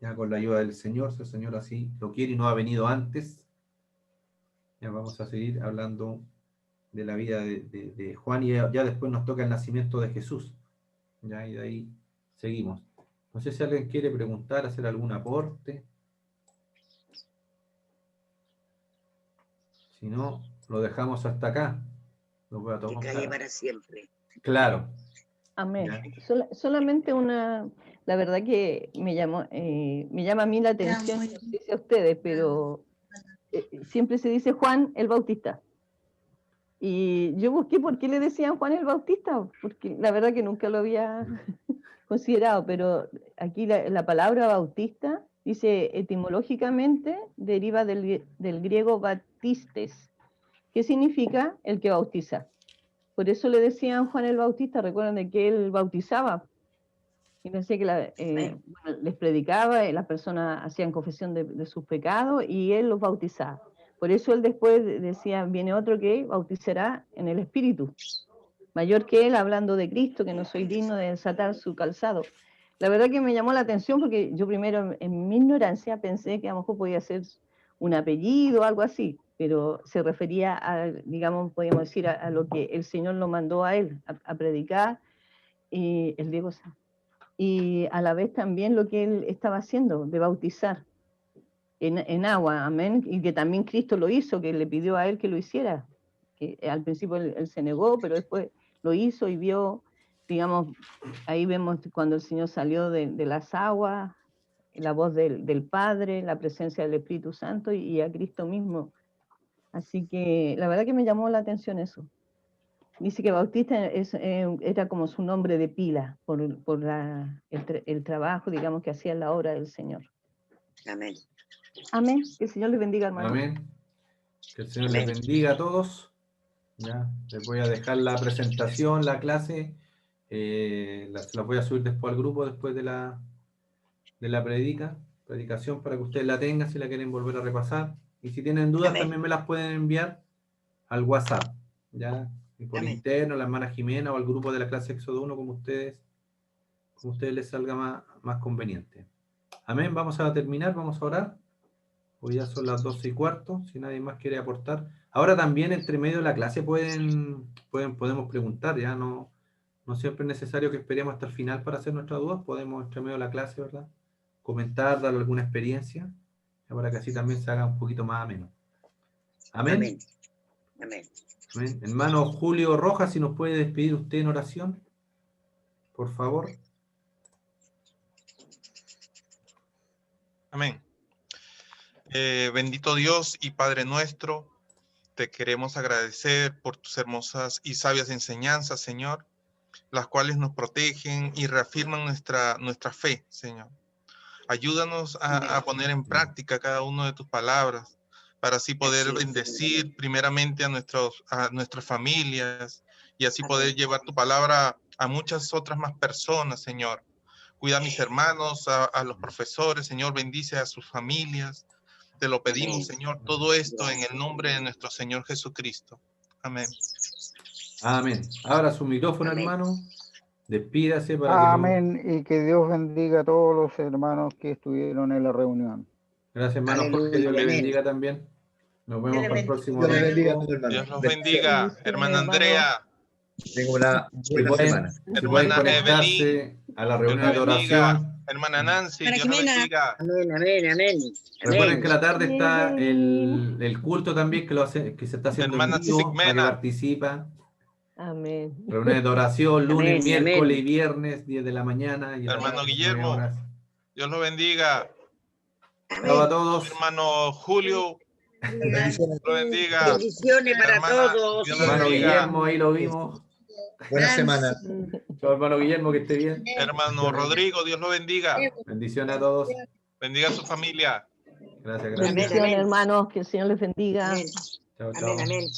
ya con la ayuda del Señor, si el Señor así lo quiere y no ha venido antes. Ya vamos a seguir hablando de la vida de Juan, y ya después nos toca el nacimiento de Jesús. Ya, y de ahí seguimos. No sé si alguien quiere preguntar, hacer algún aporte. Si no, lo dejamos hasta acá. Lo voy a tomar. Que calle para siempre. Claro. Amén. Solamente la verdad que me llama a mí la atención, no sé si a ustedes, pero siempre se dice Juan el Bautista. Y yo busqué por qué le decían Juan el Bautista, porque la verdad que nunca lo había considerado, pero aquí la palabra bautista, dice etimológicamente, deriva del griego baptistes, que significa el que bautiza. Por eso le decían Juan el Bautista, recuerdan de que él bautizaba. Y decía que les predicaba, las personas hacían confesión de sus pecados y él los bautizaba. Por eso él después decía, viene otro que bautizará en el Espíritu, mayor que él, hablando de Cristo, que no soy digno de desatar su calzado. La verdad que me llamó la atención porque yo primero en mi ignorancia pensé que a lo mejor podía ser un apellido o algo así, pero se refería a, digamos, podríamos decir, a lo que el Señor lo mandó a él, a predicar, y el Diego San. Y a la vez también lo que él estaba haciendo, de bautizar en agua, amén, y que también Cristo lo hizo, que le pidió a él que lo hiciera, que al principio él se negó, pero después lo hizo y vio, digamos, ahí vemos cuando el Señor salió de las aguas, la voz del Padre, la presencia del Espíritu Santo y a Cristo mismo. Así que la verdad que me llamó la atención eso. Dice que Bautista era como su nombre de pila por el trabajo, digamos, que hacía en la obra del Señor. Amén. Amén. Que el Señor les bendiga, hermano. Amén. Que el Señor les bendiga a todos. Ya, les voy a dejar la presentación, la clase. La voy a subir después al grupo, después de la predicación, para que ustedes la tengan si la quieren volver a repasar. Y si tienen dudas, también me las pueden enviar al WhatsApp, ¿ya? Y por interno, a la hermana Jimena o al grupo de la clase Éxodo 1, como ustedes les salga más conveniente. Amén. Vamos a terminar, vamos a orar. Hoy ya son las 12:15, si nadie más quiere aportar. Ahora también entre medio de la clase podemos preguntar, ya no siempre es necesario que esperemos hasta el final para hacer nuestras dudas, podemos entre medio de la clase, ¿verdad? Comentar, dar alguna experiencia, para que así también se haga un poquito más ameno. Amén. Amén. Amén. Amén. Hermano Julio Rojas, si nos puede despedir usted en oración, por favor. Amén. Bendito Dios y Padre nuestro, te queremos agradecer por tus hermosas y sabias enseñanzas, Señor. las cuales nos protegen y reafirman nuestra fe, Señor. Ayúdanos a poner en práctica cada una de tus palabras, para así poder bendecir primeramente a nuestras familias, y así poder llevar tu palabra a muchas otras más personas, Señor. Cuida a mis hermanos, a los profesores, Señor, bendice a sus familias. Te lo pedimos, Señor, todo esto en el nombre de nuestro Señor Jesucristo. Amén. Amén. Abra su micrófono, Amén. hermano. Despídase para que Amén. Y que Dios bendiga a todos los hermanos que estuvieron en la reunión. Gracias, hermano Jorge. Dios le Amén. bendiga también. Nos vemos le para el bendiga. próximo Dios les domingo. bendiga, mis hermanos. Dios los bendiga. Bendiciones, Hermana hermano. Andrea, Tengo una buena semana. Si pueden hermana conectarse Evelyn, a la Dios reunión la de bendiga. oración. Hermana Nancy, Para Dios que la venga. bendiga. Amén, amén, amén. Recuerden que Amén. la tarde está el culto también que se está haciendo en Hermana vivo para que Sigmena, participa. Amén. Reuniones de oración, lunes, Amén, miércoles amén. y viernes, 10 de la mañana. Y a las hermano 9 Guillermo, horas. Dios lo bendiga. Chao a todos. Hermano Julio, Bendiciones. Dios lo bendiga. Bendiciones para Hermana, todos. Dios lo Hermano bendiga. Guillermo, ahí lo vimos. Buena semana. Chao, hermano Guillermo, que esté bien. Hermano Rodrigo, Dios lo bendiga. Bendiciones a todos. Bendiga a su familia. Gracias, Amén, gracias. Bendiciones, amén. hermanos. Que el Señor les bendiga. Amén, Chao, chao. amén, amén.